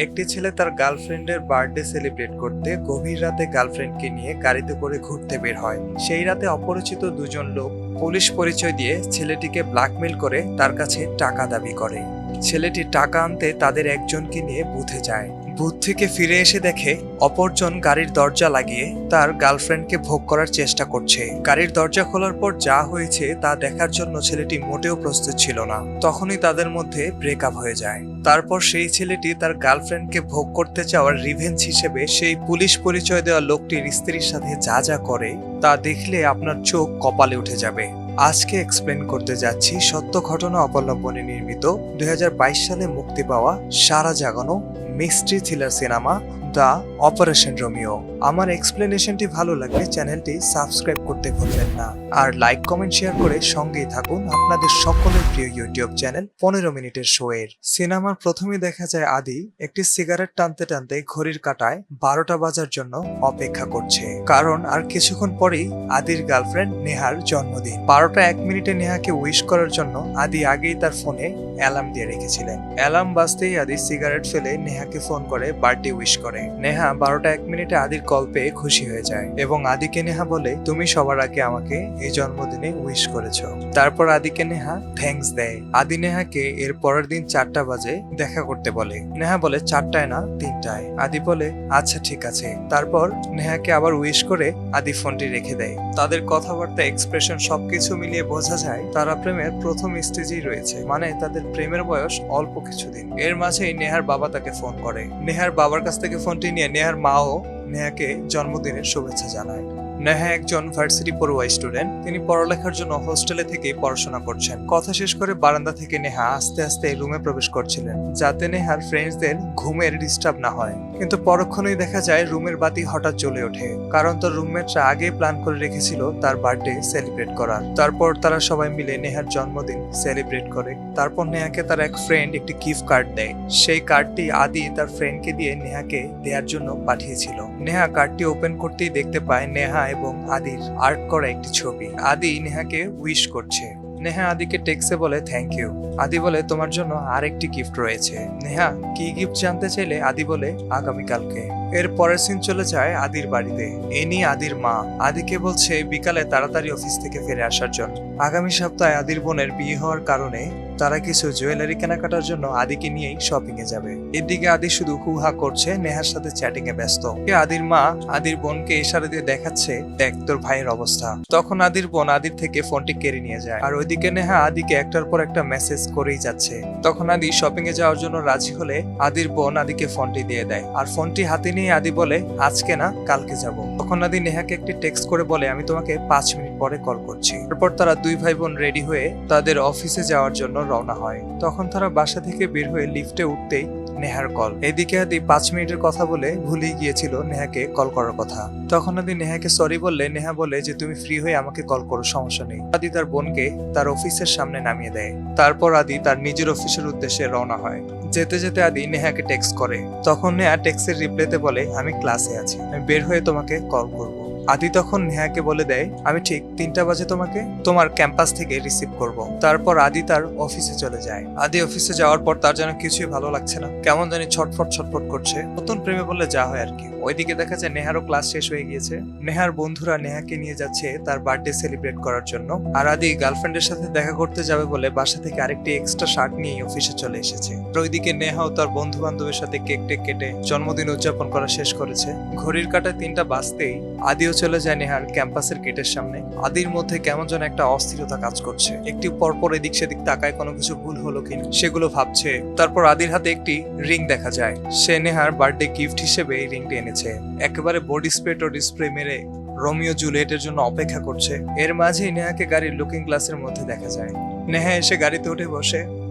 একটি ছেলে তার গার্লফ্রেন্ডের বার্থডে সেলিব্রেট করতে গভীর রাতে গার্লফ্রেন্ডকে নিয়ে গাড়িতে করে ঘুরতে বের হয়। সেই রাতে অপরিচিত দুজন লোক পুলিশ পরিচয় দিয়ে ছেলেটিকে ব্ল্যাকমেল করে তার কাছে টাকা দাবি করে। ছেলেটি টাকা আনতে তাদের একজনকে নিয়ে বুথে যায়। বুথ থেকে ফিরে এসে দেখে অপরজন গাড়ির দরজা লাগিয়ে তার গার্লফ্রেন্ডকে ভোগ করার চেষ্টা করছে। গাড়ির দরজা খোলার পর যা হয়েছে তা দেখার জন্য ছেলেটি মোটেও প্রস্তুত ছিল না। তখনই তাদের মধ্যে ব্রেকআপ হয়ে যায়। তারপর সেই ছেলেটি তার গার্লফ্রেন্ডকে ভোগ করতে চাওয়ার রিভেঞ্জ হিসেবে সেই পুলিশ পরিচয় দেওয়া লোকটির স্ত্রীর সাথে যা যা করে তা দেখলে আপনার চোখ কপালে উঠে যাবে। আজকে এক্সপ্লেন করতে যাচ্ছি সত্য ঘটনা অবলম্বনে নির্মিত 2022 সালে মুক্তি পাওয়া সারা জাগানো mystery thriller cinema the operation Romeo. আমার এক্সপ্লেনেশনটি ভালো লাগলে চ্যানেলটি সাবস্ক্রাইব করতে ভুলবেন না, আর লাইক কমেন্ট শেয়ার করে সঙ্গেই থাকুন আপনাদের সকলের প্রিয় ইউটিউব চ্যানেল 15 মিনিটের শো এর। সিনেমার প্রথমে দেখা যায় আদি একটি সিগারেট টানতে টানতে ঘড়ির কাঁটায় 12টা বাজার জন্য অপেক্ষা করছে, কারণ আর কিছুক্ষণ পরেই আদির গার্লফ্রেন্ড নেহার জন্মদিন। 12টা 1 মিনিটে নেহাকে উইশ করার জন্য আদি আগেই তার ফোনে অ্যালার্ম দিয়ে রেখেছিলেন। অ্যালার্ম বাজতেই আদি সিগারেট ফেলে নেহাকে ফোন করে বার্থডে উইশ করে। নেহা 12টা 1 মিনিটে আদির কল পেয়ে খুশি হয়ে যায় এবং আদিকে নেহা বলে, তুমি সবার আগে আমাকে এই জন্মদিনে উইশ করেছো। তারপর আদিকে নেহা থ্যাঙ্কস দেয়। আদি নেহাকে এর পরের দিন 4টা বাজে দেখা করতে বলে। নেহা বলে 4টায় না 3টায়। আদি বলে আচ্ছা ঠিক আছে। তারপর নেহাকে আবার উইশ করে আদি ফোনটি রেখে দেয়। তাদের কথাবার্তা, এক্সপ্রেশন সবকিছু মিলিয়ে বোঝা যায় তারা প্রেমের প্রথম স্টেজেই রয়েছে, মানে তাদের প্রেমের বয়স অল্প কিছুদিন। এর মাঝেই নেহার বাবা তাকে ফোন করে। নেহার বাবার কাছ থেকে ফোনটি নিয়ে নেহার মাও নেহাকে জন্মদিনের শুভেচ্ছা জানায়। নেহা একজন ভার্সিটি পড়ুয়া স্টুডেন্ট। তিনি পড়ালেখার জন্য হোস্টেলে থেকেই পড়াশোনা করছেন। কথা শেষ করে বারান্দা থেকে নেহা আস্তে আস্তে রুমে প্রবেশ করছিলেন, যাতে নেহার ফ্রেন্ডসদের ঘুমের ডিস্টার্ব না হয়। কিন্তু পরক্ষণেই দেখা যায় রুমের বাতি হঠাৎ জ্বলে ওঠে, কারণ তার রুমমেটরা আগে প্ল্যান করে রেখেছিল তার বার্থডে সেলিব্রেট করার। তারপর তারা সবাই মিলে নেহার জন্মদিন সেলিব্রেট করে। তারপর নেহাকে তার এক ফ্রেন্ড একটি গিফট কার্ড দেয়। সেই কার্ডটি আদি তার ফ্রেন্ডকে দিয়ে নেহাকে দেওয়ার জন্য পাঠিয়েছিল। নেহা কার্ডটি ওপেন করতেই দেখতে পায় নেহা এবং আদির আর্ট করা একটি ছবি। আদি নেহাকে উইশ করছে। নেহা আদিকে টেক্সে বলে থ্যাংক ইউ। আদি বলে তোমার জন্য আরেকটি গিফট রয়েছে। নেহা কি গিফট জানতে চাইলে আদি বলে আগামীকালকে। এর পরের সিন চলে যায় আদির বাড়িতে। এনি আদির মা আদিকে বলছে বিকালে তাড়াতাড়ি অফিস থেকে ফিরে আসার জন্য। আগামী সপ্তাহে আদির বোনের বিয়ে হওয়ার কারণে তারা কিছু জুয়েলারি কেনাকাটার জন্য আদিকে নিয়েই শপিং এ যাবে। এদিকে আদি শুধু হুহা করছে, নেহার সাথে চ্যাটিং এ ব্যস্ত। আদির মা আদির বোনকে ইশারা দিয়ে দেখাচ্ছে, দেখ তোর ভাইয়ের অবস্থা। তখন আদির বোন আদির থেকে ফোনটি কেড়ে নিয়ে যায়, আর ওইদিকে নেহা আদিকে একটার পর একটা মেসেজ করেই যাচ্ছে। তখন আদি শপিং এ যাওয়ার জন্য রাজি হলে আদির বোন আদিকে ফোনটি দিয়ে দেয়, আর ফোনটি হাতে নিয়ে আদি বলে আজকে না কালকে যাব। তখন আদি নেহাকে একটি টেক্সট করে বলে আমি তোমাকে 5 মিনিট পরে কল করছি। তারপর তারা দুই ভাই বোন রেডি হয়ে তাদের অফিসে যাওয়ার জন্য রওনা হয়। তখন তারা বাসা থেকে বের হয়ে লিফটে উঠতেই নেহার কল। এদিকে আদি 5 মিনিটের কথা বলে ভুলেই গিয়েছিল নেহাকে কল করার কথা। তখন আদি নেহাকে সরি বললে নেহা বলে যে তুমি ফ্রি হয়ে আমাকে কল করো, সমস্যা নেই। আদি তার বোনকে তার অফিসের সামনে নামিয়ে দেয়। তারপর আদি তার নিজের অফিসের উদ্দেশ্যে রওনা হয়। যেতে যেতে আদি নেহাকে টেক্সট করে। তখন নেহা টেক্সটের রিপ্লাইতে বলে আমি ক্লাসে আছি, আমি বের হয়ে তোমাকে কল করব। আদি তখন নেহাকে বলে দেয় আমি ঠিক 3টা বাজে তোমাকে তোমার ক্যাম্পাস থেকে রিসিভ করব। তারপর আদি তার অফিসে চলে যায়। আদি অফিসে যাওয়ার পর তার যেন কিছুই ভালো লাগছে না, কেমন জানি ছটফট করছে। নতুন প্রেমে বললে যা হয় আর কি। ওইদিকে দেখা যায় নেহারও ক্লাস শেষ হয়ে গিয়েছে। নেহার বন্ধুরা নেহাকে নিয়ে যাচ্ছে তার বার্থডে সেলিব্রেট করার জন্য, আর আদি গার্লফ্রেন্ডের সাথে দেখা করতে যাবে বলে বাসা থেকে আরেকটি এক্সট্রা শার্ট নিয়ে অফিসে চলে এসেছে। ওইদিকে নেহাও তার বন্ধু বান্ধবের সাথে কেক টেক কেটে জন্মদিন উদযাপন করা শেষ করেছে। ঘড়ির কাঁটায় 3টা বাজতেই আদিও চলে যায় নেহার ক্যাম্পাসের গেটের সামনে। আদির মধ্যে কেমন যেন একটা অস্থিরতা কাজ করছে। একটি পরপর এদিক সেদিক তাকায় কোনো কিছু ভুল হলো কিনা সেগুলো ভাবছে। তারপর আদির হাতে একটি রিং দেখা যায়। সে নেহার বার্থডে গিফট হিসেবে এই রিংটি এনেছে। একেবারে বডি স্প্রে টডি স্প্রে মেরে রোমিও জুলিয়েটের জন্য অপেক্ষা করছে। এর মাঝেই নেহাকে গাড়ির লুকিং গ্লাসের মধ্যে দেখা যায়। নেহা এসে গাড়িতে উঠে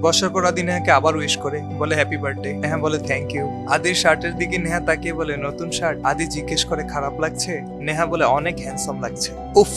বসার পর আদি নেহাকে আবার উইশ করে, বলে হ্যাপি বার্থডে। নেহা বলে থ্যাংক ইউ। আদির শার্টের দিকে নেহা তাকিয়ে বলে নতুন শার্ট। আদি জিজ্ঞেস করে খারাপ লাগছে? নেহা বলে অনেক হ্যান্ডসাম লাগছে। উফ,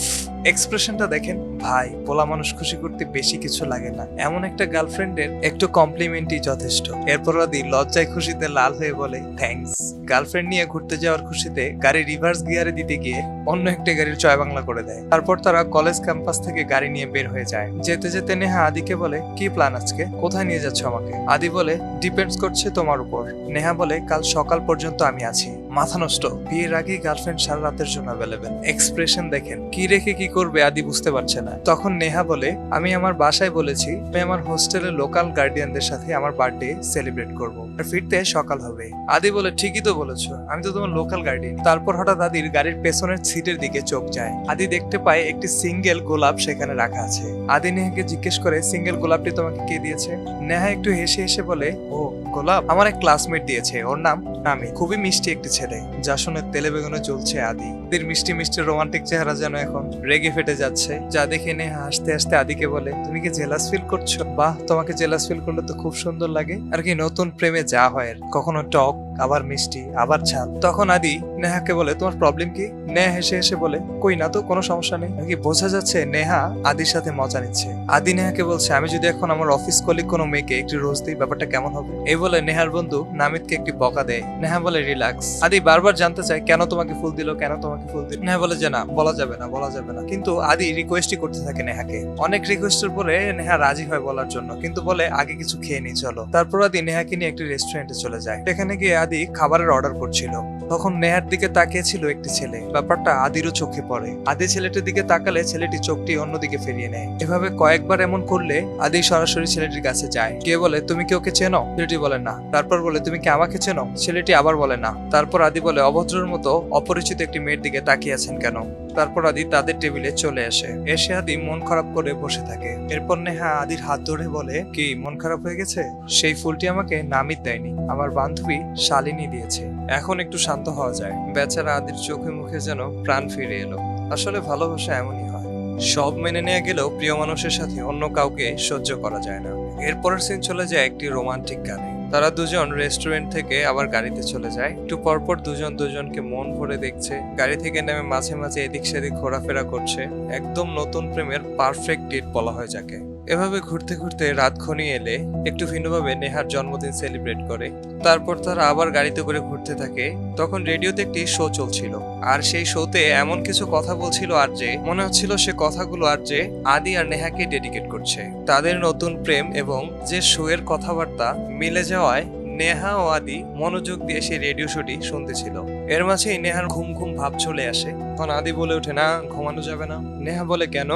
এক্সপ্রেশনটা দেখেন ভাই, পোলা মানুষ খুশি করতে বেশি কিছু লাগে না, এমন একটা গার্লফ্রেন্ডের একটু কমপ্লিমেন্টই যথেষ্ট। এরপর আদি লজ্জায় খুশিতে লাল হয়ে বলে থ্যাঙ্কস। গার্লফ্রেন্ড নিয়ে ঘুরতে যাওয়ার খুশিতে গাড়ি রিভার্স গিয়ারে দিতে গিয়ে অন্য একটা গাড়ির চয় বাংলা করে দেয়। তারপর তারা কলেজ ক্যাম্পাস থেকে গাড়ি নিয়ে বের হয়ে যায়। যেতে যেতে নেহা আদিকে বলে কি প্ল্যান আজকে, কোথায় নিয়ে যাচ্ছ আমাকে? আদি বলে ডিপেন্ডস করছে তোমার উপর। নেহা বলে কাল সকাল পর্যন্ত আমি আছি। মাথা নষ্ট, বিয়ের আগেই গার্লফ্রেন্ড সারা রাতের জন্য অ্যাভেলেবেল। এক্সপ্রেশন দেখেন, কি রেখে কি করবে আদি বুঝতে পারছে না। তখন নেহা বলে আমি আমার বাসায় বলেছি আমি আমার হোস্টেলের লোকাল গার্ডিয়ানদের সাথে আমার বার্থডে সেলিব্রেট করব, আর ফিরতে সকাল হবে। আদি বলে ঠিকই তো বলেছো, আমি তো তোমার লোকাল গার্ডিয়ান। তারপর হঠাৎ আদির গাড়ির পেছনের সিটের দিকে চোখ যায়। আদি দেখতে পায় একটি সিঙ্গেল গোলাপ সেখানে রাখা আছে। আদি নেহাকে জিজ্ঞেস করে সিঙ্গেল গোলাপটি তোমাকে কে দিয়েছে? নেহা একটু হেসে হেসে বলে ও গোলাপ আমার এক ক্লাসমেট দিয়েছে, ওর নাম নামি, খুবই মিষ্টি একটি ছেলে। যা শুনে তেলে বেগুনে জ্বলছে আদি। আদির মিষ্টি মিষ্টি রোমান্টিক চেহারা যেন এখন রেগে ফেটে যাচ্ছে। যা দেখে নেহা হাসতে হাসতে আদিকে বলে তুমি কি জেলাস ফিল করছো? বাহ, তোমাকে জেলাস ফিল করলে তো খুব সুন্দর লাগে। আর কি নতুন প্রেমে যা হয়, কখনো টক, আবার মিষ্টি, আবার ঝাল। তখন আদি নেহাকে বলে তোমার প্রবলেম কি? নেহা হেসে হেসে বলে কই না তো, কোনো সমস্যা নেই। নাকি বোঝা যাচ্ছে নেহা আদির সাথে মজা নিচ্ছে। আদি নেহাকে বলছে আমি যদি এখন আমার অফিস কলিগ কোনো মেয়েকে একটি রোজ দিই ব্যাপারটা কেমন হবে? এই বলে নেহার বন্ধু নামিতকে একটি বকা দেয়। নেহা বলে রিল্যাক্স। আদি বারবার জানতে চায় কেন তোমাকে ফুল দিল, কেন তোমাকে ফুল দিল। নেহা বলে যে না, বলা যাবে না, বলা যাবে না। কিন্তু আদি রিকোয়েস্টই করতে থাকে নেহাকে। অনেক রিকোয়েস্টের পরে নেহা রাজি হয় বলার জন্য, কিন্তু বলে আগে কিছু খেয়ে নি চলো। তারপর আদি নেহাকে নিয়ে একটি রেস্টুরেন্টে চলে যায়। সেখানে গিয়ে আদি খাবারের অর্ডার করছিল। তখন নেহার দিকে তাকিয়েছিল একটি ছেলে। ব্যাপারটা আদিরও চোখে পড়ে। আদি ছেলেটির দিকে তাকালে ছেলেটি চোখটি অন্যদিকে ফিরিয়ে নেয়। এভাবে কয়েকবার এমন করলে আদি সরাসরি ছেলেটির কাছে যায়। কে বলে তুমি কি ওকে চেনো? ছেলেটি বলে না। তারপর বলে তুমি কি আমাকে চেনো? ছেলেটি আবার বলে না। তারপর আদি বলে অভদ্রের মতো অপরিচিত একটি মেয়ের দিকে তাকিয়ে আছেন কেন? তারপর আদি তাদের টেবিলে চলে আসে। এসে আদি মন খারাপ করে বসে থাকে। এরপর নেহা আদির হাত ধরে বলে কি মন খারাপ হয়ে গেছে? সেই ফুলটি আমাকে নামিত দেয়নি, আমার বান্ধবী শালিনী দিয়েছে। এখন একটু শান্ত হওয়া যায়। বেচারা আদির চোখে মুখে যেন প্রাণ ফিরে এলো। আসলে ভালোবাসা এমনই হয়, সব মেনে নেওয়া গেলেও প্রিয় মানুষের সাথে অন্য কাউকে সহ্য করা যায় না। এরপরের সিন চলে যায় একটি রোমান্টিক গানে। তারা দুজন রেস্টুরেন্ট থেকে আবার গাড়িতে চলে যায়। একটু পরপর দুজন দুজনকে মন ভরে দেখছে। গাড়ি থেকে নেমে মাঝে মাঝে এদিক সেদিক ঘোরাফেরা করছে। একদম নতুন প্রেমের পারফেক্ট ডেট বলা হয় যাকে। এভাবে ঘুরতে ঘুরতে রাত ঘনিয়ে এলে একটু ভিন্নভাবে নেহার জন্মদিন সেলিব্রেট করে। তারপর তারা আবার গাড়িতে করে ঘুরতে থাকে। তখন রেডিওতে একটি শো চলছিল, আর সেই শোতে এমন কিছু কথা বলছিল আর যে মনে হচ্ছিল সে কথাগুলো আর যে আদি আর নেহাকে ডেডিকেট করছে। তাদের নতুন প্রেম এবং যে শো এর কথাবার্তা মিলে যাওয়ায় নেহা ও আদি মনোযোগ দিয়ে সেই রেডিও শোটি শুনতেছিল। এর মাঝেই নেহার ঘুম ঘুম ভাব চলে আসে। তখন আদি বলে ওঠে না, ঘুমানো যাবে না। নেহা বলে কেন?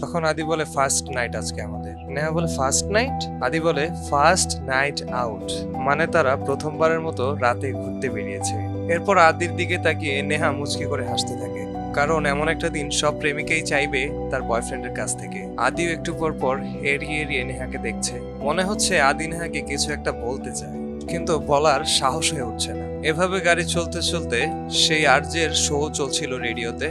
তখন আদি বলে ফার্স্ট নাইট আজকে আমাদের। নেহা বলে ফার্স্ট নাইট? আদি বলে ফার্স্ট নাইট আউট, মানে তারা প্রথমবারের মতো রাতে ঘুরতে বেরিয়েছে। এরপর আদির দিকে তাকিয়ে নেহা মুচকি করে হাসতে থাকে, কারণ এমন একটা দিন সব প্রেমিকাই চাইবে তার বয়ফ্রেন্ডের কাছ থেকে। আদিও একটু পর পর এড়িয়ে এড়িয়ে নেহাকে দেখছে। মনে হচ্ছে আদি নেহাকে কিছু একটা বলতে চায়, কিন্তু বলার সাহস হয়ে উঠছে না। এভাবে গাড়ি চলতে চলতে সেই আরজের শো চলছিল রেডিওতে।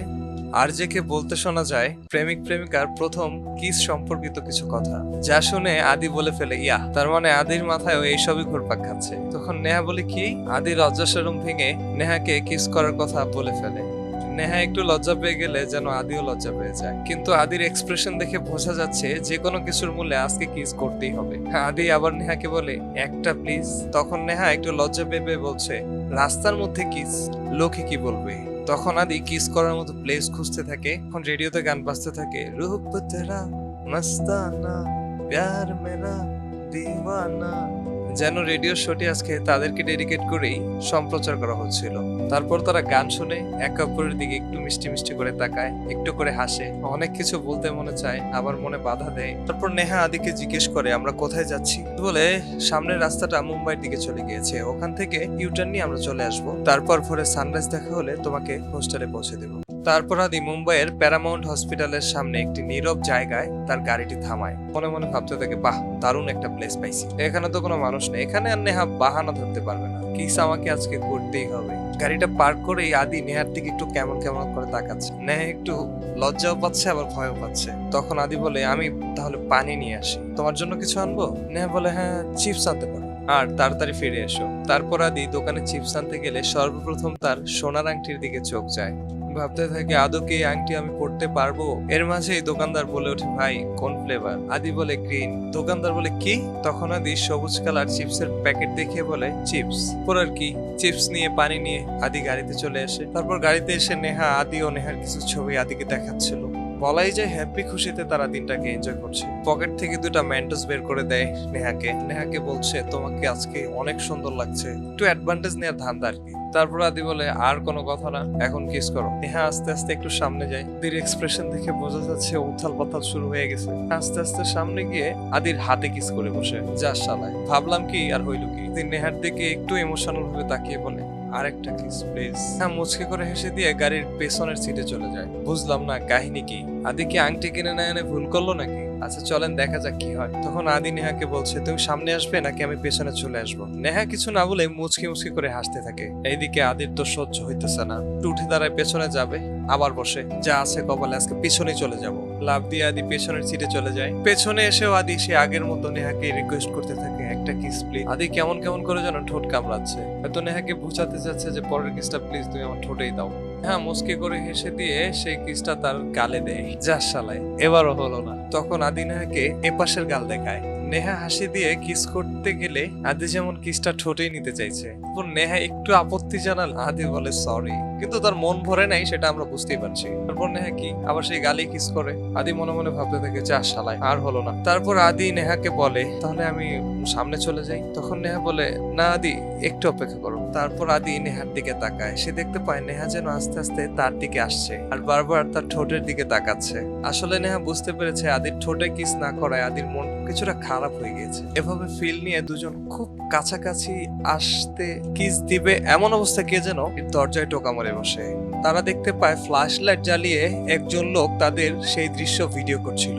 আরজেকে বলতে শোনা যায় প্রেমিক প্রেমিকার প্রথম কিস সম্পর্কিত কিছু কথা, যা শুনে আদি বলে ফেলে ইয়া, তার মানে আদির মাথায়ও এইসবই ঘুরপাক খাচ্ছে। তখন নেহা বলে কি? আদি লজ্জাশরম ভেঙে নেহাকে কিস করার কথা বলে ফেলে। নেহা একটু লজ্জা পেয়ে গেলে যেন আদিও লজ্জা পেয়ে যায়, কিন্তু আদির এক্সপ্রেশন দেখে বোঝা যাচ্ছে যে কোনো কিছুর মূল্যে আজকে কিস করতেই হবে। আদি আবার নেহাকে বলে একটা প্লিজ। তখন নেহা একটু লজ্জা পেয়ে বলছে রাস্তার মধ্যে কিস, লোকে কি বলবে? তখন আদি কিস করার মতো প্লেস খুঁজতে থাকে। এখন রেডিওতে গান বাজতে থাকে, রূপ তেরা মস্তানা প্যার মেরা দিওয়ানা, যেন রেডিও শোটি আজকে তাদেরকে ডেডিকেট করেই সম্প্রচার করা হচ্ছিল। তারপর তারা গান শুনে একে অপরের দিকে একটু মিষ্টি মিষ্টি করে তাকায়, একটু করে হাসে। অনেক কিছু বলতে মনে চায়, আবার মনে বাধা দেয়। তারপর নেহা আদিকে জিজ্ঞেস করে আমরা কোথায় যাচ্ছি? বলে সামনের রাস্তাটা মুম্বাইয়ের দিকে চলে গিয়েছে, ওখান থেকে ইউটার্ন নিয়ে আমরা চলে আসবো। তারপর ভোরে সানরাইজ দেখা হলে তোমাকে হোস্টেলে পৌঁছে দেবো। তারপর আদি মুম্বাইয়ের প্যারামাউন্ট হসপিটালের সামনে একটি নীরব জায়গায় তার গাড়িটি থামায়। মনে মনে ভাবতে থাকে বাহ, দারুণ একটা প্লেস পাইছি। এখানে তো কোনো মানুষ নেই, এখানে আর নেহা বাহানা ধরতে পারবে না, কিস আমাকে আজকে করতেই হবে। গাড়িটা পার্ক করে আদি নেহার দিকে একটু কেমন কেমন করে তাকাচ্ছে। নেহা একটু লজ্জাও পাচ্ছে আবার ভয়ও পাচ্ছে। তখন আদি বলে আমি তাহলে পানি নিয়ে আসি, তোমার জন্য কিছু আনবো? নেহা বলে হ্যাঁ, চিপস আনতে পারো, আর তাড়াতাড়ি ফিরে এসো। তারপর আদি দোকানে চিপস আনতে গেলে সর্বপ্রথম তার সোনার আংটির দিকে চোখ যায়। ভাবতে থাকে আদৌ কি এই আংটি আমি পড়তে পারবো। এর মাঝেই দোকানদার বলে ওঠে, ভাই কোন ফ্লেভার? আদি বলে গ্রিন। দোকানদার বলে কি? তখন আদি সবুজ কালার চিপসের প্যাকেট দেখিয়ে বলে চিপস। পরার কি? চিপস নিয়ে পানি নিয়ে আদি গাড়িতে চলে আসে। তারপর গাড়িতে এসে নেহা আদি ও নেহার কিছু ছবি আদিকে দেখাচ্ছিল। বলাই যায় হ্যাপি খুশিতে তারা দিনটাকে এনজয় করছে। পকেট থেকে দুটা ম্যান্টোস বের করে দেয় নেহাকে বলছে তোমাকে আজকে অনেক সুন্দর লাগছে, একটু অ্যাডভান্টেজ নেওয়ার ধান্দা আর কি। তারপর আদি বলে আর কোনো কথা না, এখন কিস করো। নেহা আস্তে আস্তে একটু সামনে যায়। আদির এক্সপ্রেশন দেখে বোঝা যাচ্ছে উথাল পাথাল শুরু হয়ে গেছে। আস্তে আস্তে সামনে গিয়ে আদির হাতে কিস করে বসে। যা শালায়, ভাবলাম কি আর হইল কি। নেহার দিকে একটু ইমোশনাল ভাবে তাকিয়ে বলে আরেকটা কিস প্লিজ। হ্যাঁ মুচকি করে হেসে দিয়ে গাড়ির পেছনের সিটে চলে যায়। বুঝলাম না কাহিনী কি, আদি কি আংটি কিনে না এনে ভুল করলো নাকি? আচ্ছা চলেন দেখা যাক কি হয়। তখন আদি নেহাকে বলছে তুমি সামনে আসবে নাকি আমি পেছনে চলে আসবো। নেহা কিছু না বলে মুচকি করে হাসতে থাকে। এইদিকে আদির তো সহ্য হইতেছে না, উঠে দাঁড়ায় পেছনে যাবে, আবার বসে যা আছে কপালে আজকে পিছনে চলে যাব। লাভ দিয়ে আদি পেছনের সিটে চলে যায়। পেছনে এসেও আদি সে আগের মতো নেহাকে রিকোয়েস্ট করতে থাকে একটা কিস প্লিজ। আদি কেমন কেমন করে যেন ঠোঁট কামড়াচ্ছে, হয়তো নেহাকে বুঝাতে চাচ্ছে যে পরের কিসটা প্লিজ তুমি আমার ঠোঁটেই দাও। হ্যাঁ মুচকি করে হেসে দিয়ে সেই কিসটা তার গালে দেয়। যা শালায়, এবারও হলো না। তখন আদি নেহাকে এপাশের গাল দেখায়। নেহা হাসি দিয়ে কিস করতে গেলে আদি যেমন কিসটা ঠোঁটেই নিতে চাইছে। নেহা একটু আপত্তি জানাল, আদি বলে সরি, কিন্তু তার মন ভরে নাই সেটা আমরা বুঝতেই পারছি। তারপর নেহা কি আবার সেই গালি কিস করে। আদি মনে মনে ভাবতে থাকে যা শালায়, আর হলো না। তারপর আদি নেহাকে বলে তাহলে আমি সামনে চলে যাই। তখন নেহা বলে না আদি একটু অপেক্ষা করো। তারপর আদি নেহার দিকে তাকায়। সে দেখতে পায় নেহা যেন আস্তে আস্তে তার দিকে আসছে আর বারবার তার ঠোঁটের দিকে তাকাচ্ছে। আসলে নেহা বুঝতে পেরেছে আদির ঠোঁটে কিস না করায় আদির মন কিছুটা খারাপ হয়ে গেছে। এভাবে ফিল নিয়ে দুজন খুব কাছাকাছি আসতে কিস দিবে এমন অবস্থা কে যেন দরজায় টোকা মারে বসে। তারা দেখতে পায় ফ্ল্যাশ লাইট জ্বালিয়ে একজন লোক তাদের সেই দৃশ্য ভিডিও করছিল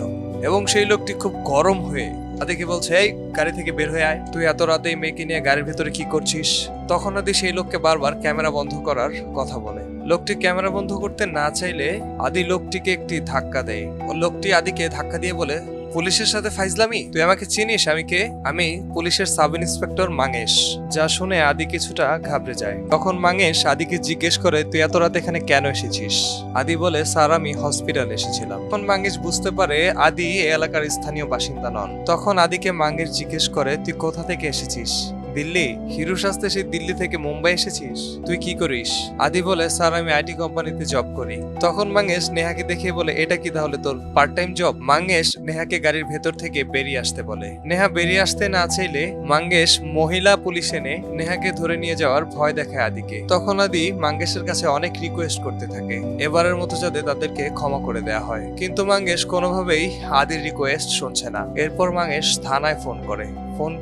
এবং সেই লোকটি খুব গরম হয়ে আদিকে বলছে এই গাড়ি থেকে বের হয়ে আয়, তুই এত রাতে মেয়েকে নিয়ে গাড়ির ভেতরে কি করছিস। তখন আদি সেই লোককে বারবার ক্যামেরা বন্ধ করার কথা বলে। লোকটি ক্যামেরা বন্ধ করতে না চাইলে আদি লোকটিকে একটি ধাক্কা দেয়। লোকটি আদিকে ধাক্কা দিয়ে বলে পুলিশের সাথে ফাইজলামি, তুই আমাকে চিনিস? আমি কে? আমি পুলিশের সাব ইন্সপেক্টর মাঙ্গেশ। যা শুনে আদি কিছুটা ঘাবড়ে যায়। তখন মাঙ্গেশ আদিকে জিজ্ঞেস করে তুই এত রাত এখানে কেন এসেছিস। আদি বলে স্যার আমি হসপিটালে এসেছিলাম। তখন মাঙ্গেশ বুঝতে পারে আদি এই এলাকার স্থানীয় বাসিন্দা নন। তখন আদিকে মাঙ্গেশ জিজ্ঞেস করে তুই কোথা থেকে এসেছিস। দিল্লি? হিরো সাজতে সেই দিল্লি থেকে মুম্বাই এসেছিস? তুই কি করিস? আদি বলে স্যার আমি আইটি কোম্পানিতে জব করি। তখন মাঙ্গেশ নেহাকে দেখে বলে এটা কি তাহলে তোর পার্ট টাইম জব? মাঙ্গেশ নেহাকে গাড়ির ভেতর থেকে বেরিয়ে আসতে বলে। নেহা বেরিয়ে আসতে না চাইলে মাঙ্গেশ মহিলা পুলিশ এনে নেহাকে ধরে নিয়ে যাওয়ার ভয় দেখায় আদিকে। তখন আদি মাঙ্গেশের কাছে অনেক রিকোয়েস্ট করতে থাকে এবারের মতো যাতে তাদেরকে ক্ষমা করে দেয়া হয়, কিন্তু মাঙ্গেশ কোনোভাবেই আদির রিকোয়েস্ট শুনছে না। এরপর মাঙ্গেশ থানায় ফোন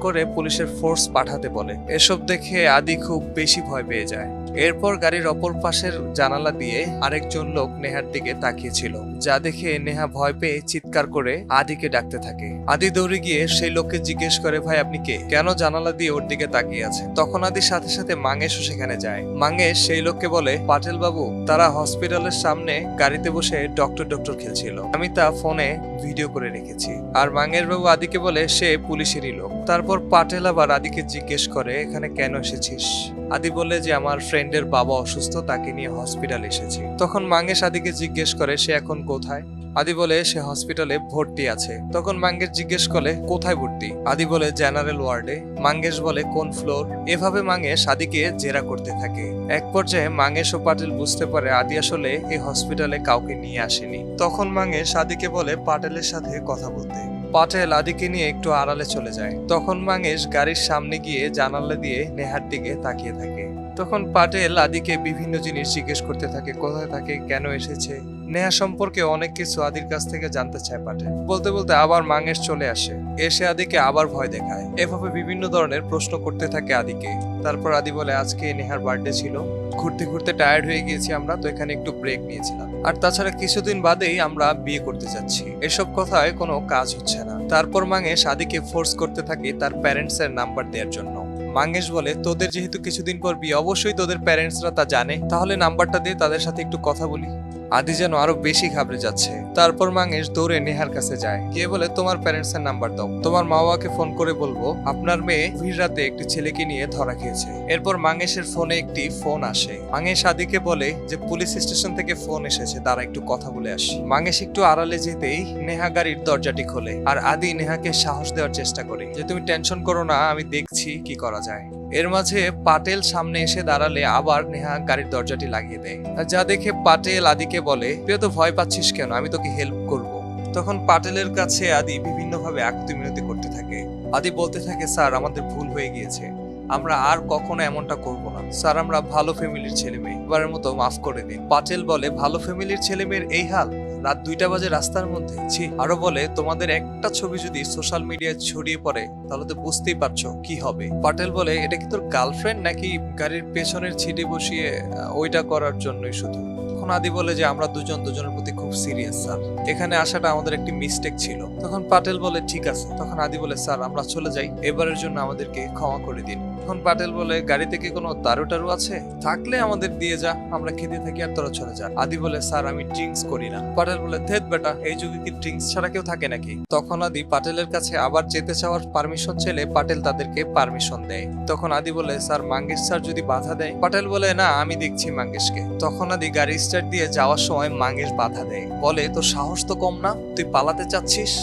করে পুলিশের ফোর্স পাঠাতে বলে। এসব দেখে আদি খুব বেশি ভয় পেয়ে যায়। এরপর গাড়ির অপর পাশের জানালা দিয়ে আরেকজন লোক নেহার দিকে তাকিয়েছিল, যা দেখে নেহা ভয় পেয়ে চিৎকার করে আদিকে ডাকতে থাকে। আদি দৌড়ে গিয়ে সেই লোককে জিজ্ঞেস করে ভাই আপনি কে, কেন জানালা দিয়ে ওর দিকে তাকিয়ে আছে। তখন আদির সাথে সাথে মাঙ্গেশও সেখানে যায়। মাঙ্গেশ সেই লোককে বলে পাটেল বাবু তারা হসপিটালের সামনে গাড়িতে বসে ডক্টর খেলছিল, আমি তা ফোনে ভিডিও করে রেখেছি। আর মাঙ্গেশ বাবু আদিকে বলে সে পুলিশেরই লোক। তারপর পাটেল আবার আদিকে জিজ্ঞেস করে এখানে কেন এসেছিস। আদি বলে যে আমার ফ্রেন্ডের বাবা অসুস্থ, তাকে নিয়ে হসপিটাল এসেছি। তখন মাঙ্গেশ আদিকে জিজ্ঞেস করে সে এখন কোথায়। আদি বলে সে হসপিটালে ভর্তি আছে। তখন মাঙ্গেশ জিজ্ঞেস করে কোথায় ভর্তি। আদি বলে জেনারেল ওয়ার্ডে। মাঙ্গেশ বলে কোন ফ্লোর। এভাবে মাঙ্গেশ আদিকে জেরা করতে থাকে। এক পর্যায়ে মাঙ্গেশ ও পাটেল বুঝতে পারে আদি আসলে এই হসপিটালে কাউকে নিয়ে আসেনি। তখন মাঙ্গেশ আদিকে বলে পাটেলের সাথে কথা বলতে। পাটেল আদিকে নিয়ে একটু আড়ালে চলে যায়। তখন মাঙ্গেশ গাড়ির সামনে গিয়ে জানালা দিয়ে নেহার দিকে তাকিয়ে থাকে। তখন পাটেল আদিকে বিভিন্ন জিনিস জিজ্ঞেস করতে থাকে, কোথায় থাকে, কেন এসেছে। নেহা সম্পর্কে অনেক কিছু আদির কাছ থেকে জানতে চায় পাটেল। বলতে বলতে আবার মাঙ্গেশ চলে আসে, এসে আদিকে আবার ভয় দেখায়। এভাবে বিভিন্ন ধরনের প্রশ্ন করতে থাকে আদিকে। তারপর আদি বলে আজকে নেহার বার্থডে ছিল, ঘুরতে ঘুরতে টায়ার্ড হয়ে গিয়েছি আমরা, তো এখানে একটু ব্রেক নিয়েছিলাম। আর তাছাড়া কিছুদিন বাদেই আমরা বিয়ে করতে যাচ্ছি। এসব কথায় কোনো কাজ হচ্ছে না। তারপর মাঙ্গেশ আদিকে ফোর্স করতে থাকে তার প্যারেন্টস এর নাম্বার দেওয়ার জন্য। মাঙ্গেশ বলে, তোদের যেহেতু কিছুদিন পর বিয়ে, অবশ্যই তোদের প্যারেন্টসরা তা জানে, তাহলে নাম্বারটা দিয়ে তাদের সাথে একটু কথা বলি। আদি যেন আরো বেশি ঘাবড়ে যাচ্ছে। তারপর মাঙ্গেশ দৌড়ে নেহার কাছে যায়, গিয়ে বলে, তোমার প্যারেন্টস এর নাম্বার দাও, তোমার মা বাবাকে ফোন করে বলবো আপনার মেয়ে গভীর রাতে একটি ছেলেকে নিয়ে ধরা খেয়েছে। এরপর মাঙ্গেশের ফোনে একটি ফোন আসে। মাঙ্গেশ আদিকে বলে যে পুলিশ স্টেশন থেকে ফোন এসেছে, তারা একটু কথা বলে আসি। মাঙ্গেশ একটু আড়ালে যেতেই নেহা গাড়ির দরজাটি খোলে, আর আদি নেহাকে সাহস দেওয়ার চেষ্টা করে যে তুমি টেনশন করো না, আমি দেখছি কি করা যায়। এর মাঝে পাটেল সামনে এসে দাঁড়ালে আবার নেহা গাড়ির দরজাটি লাগিয়ে দেয়, যা দেখে পাটেল আদিকে বলে, তুই তো ভয় পাচ্ছিস কেন, আমি তোকে হেল্প করব। তখন পাটেলের কাছে আদি বিভিন্নভাবে আকুতি মিনতি করতে থাকে। আদি বলতে থাকে, স্যার আমাদের ভুল হয়ে গিয়েছে, আমরা আর কখনো এমনটা করব না স্যার, আমরা ভালো ফ্যামিলির ছেলে মেয়ে, এবারের মতো মাফ করে দিন। পাটেল বলে, ভালো ফ্যামিলির ছেলে মেয়ের এই হাল, রাত 2টা বাজে রাস্তার মধ্যে, ছি। আরো বলে, তোমাদের একটা ছবি যদি সোশ্যাল মিডিয়ায় ছড়িয়ে পড়ে তাহলে তো বুঝতেই পারছো কি হবে। পাটেল বলে, এটা কি তোর গার্লফ্রেন্ড নাকি গাড়ির পেছনের সিটে বসিয়ে ওইটা করার জন্যই শুধু? তখন আদি বলে যে আমরা দুজনের প্রতি খুব সিরিয়াস স্যার, এখানে আসাটা আমাদের একটি মিস্টেক ছিল। তখন পাটেল বলে, ঠিক আছে। তখন আদি বলে, স্যার আমরা চলে যাই, এবারের জন্য আমাদেরকে ক্ষমা করে দিন। তখন পাটেল বলে, গাড়িতে কি কোনো দারু টারু আছে? থাকলে আমাদের দিয়ে যা, আমরা খেতে থাকি আর তোরা চলে যা। আদি বলে, স্যার আমি ড্রিঙ্কস করি না। পাটেল বলে, ধেত বেটা, এই যুগে কি ড্রিঙ্কস ছাড়া কেউ থাকে নাকি? তখন আদি পাটেলের কাছে আবার যেতে চাওয়ার পারমিশন চাইলে পাটেল তাদেরকে পারমিশন দেয়। তখন আদি বলে, স্যার মাঙ্গেশ স্যার যদি বাধা দেয়? পাটেল বলে, না আমি দেখছি মাঙ্গেশকে। তখন আদি গাড়ি স্টার্ট দিয়ে যাওয়ার সময় মাঙ্গেশ বাধা দেয়, বলে, তোর সাহস তো কম না, তুই পালাতে চাচ্ছিস?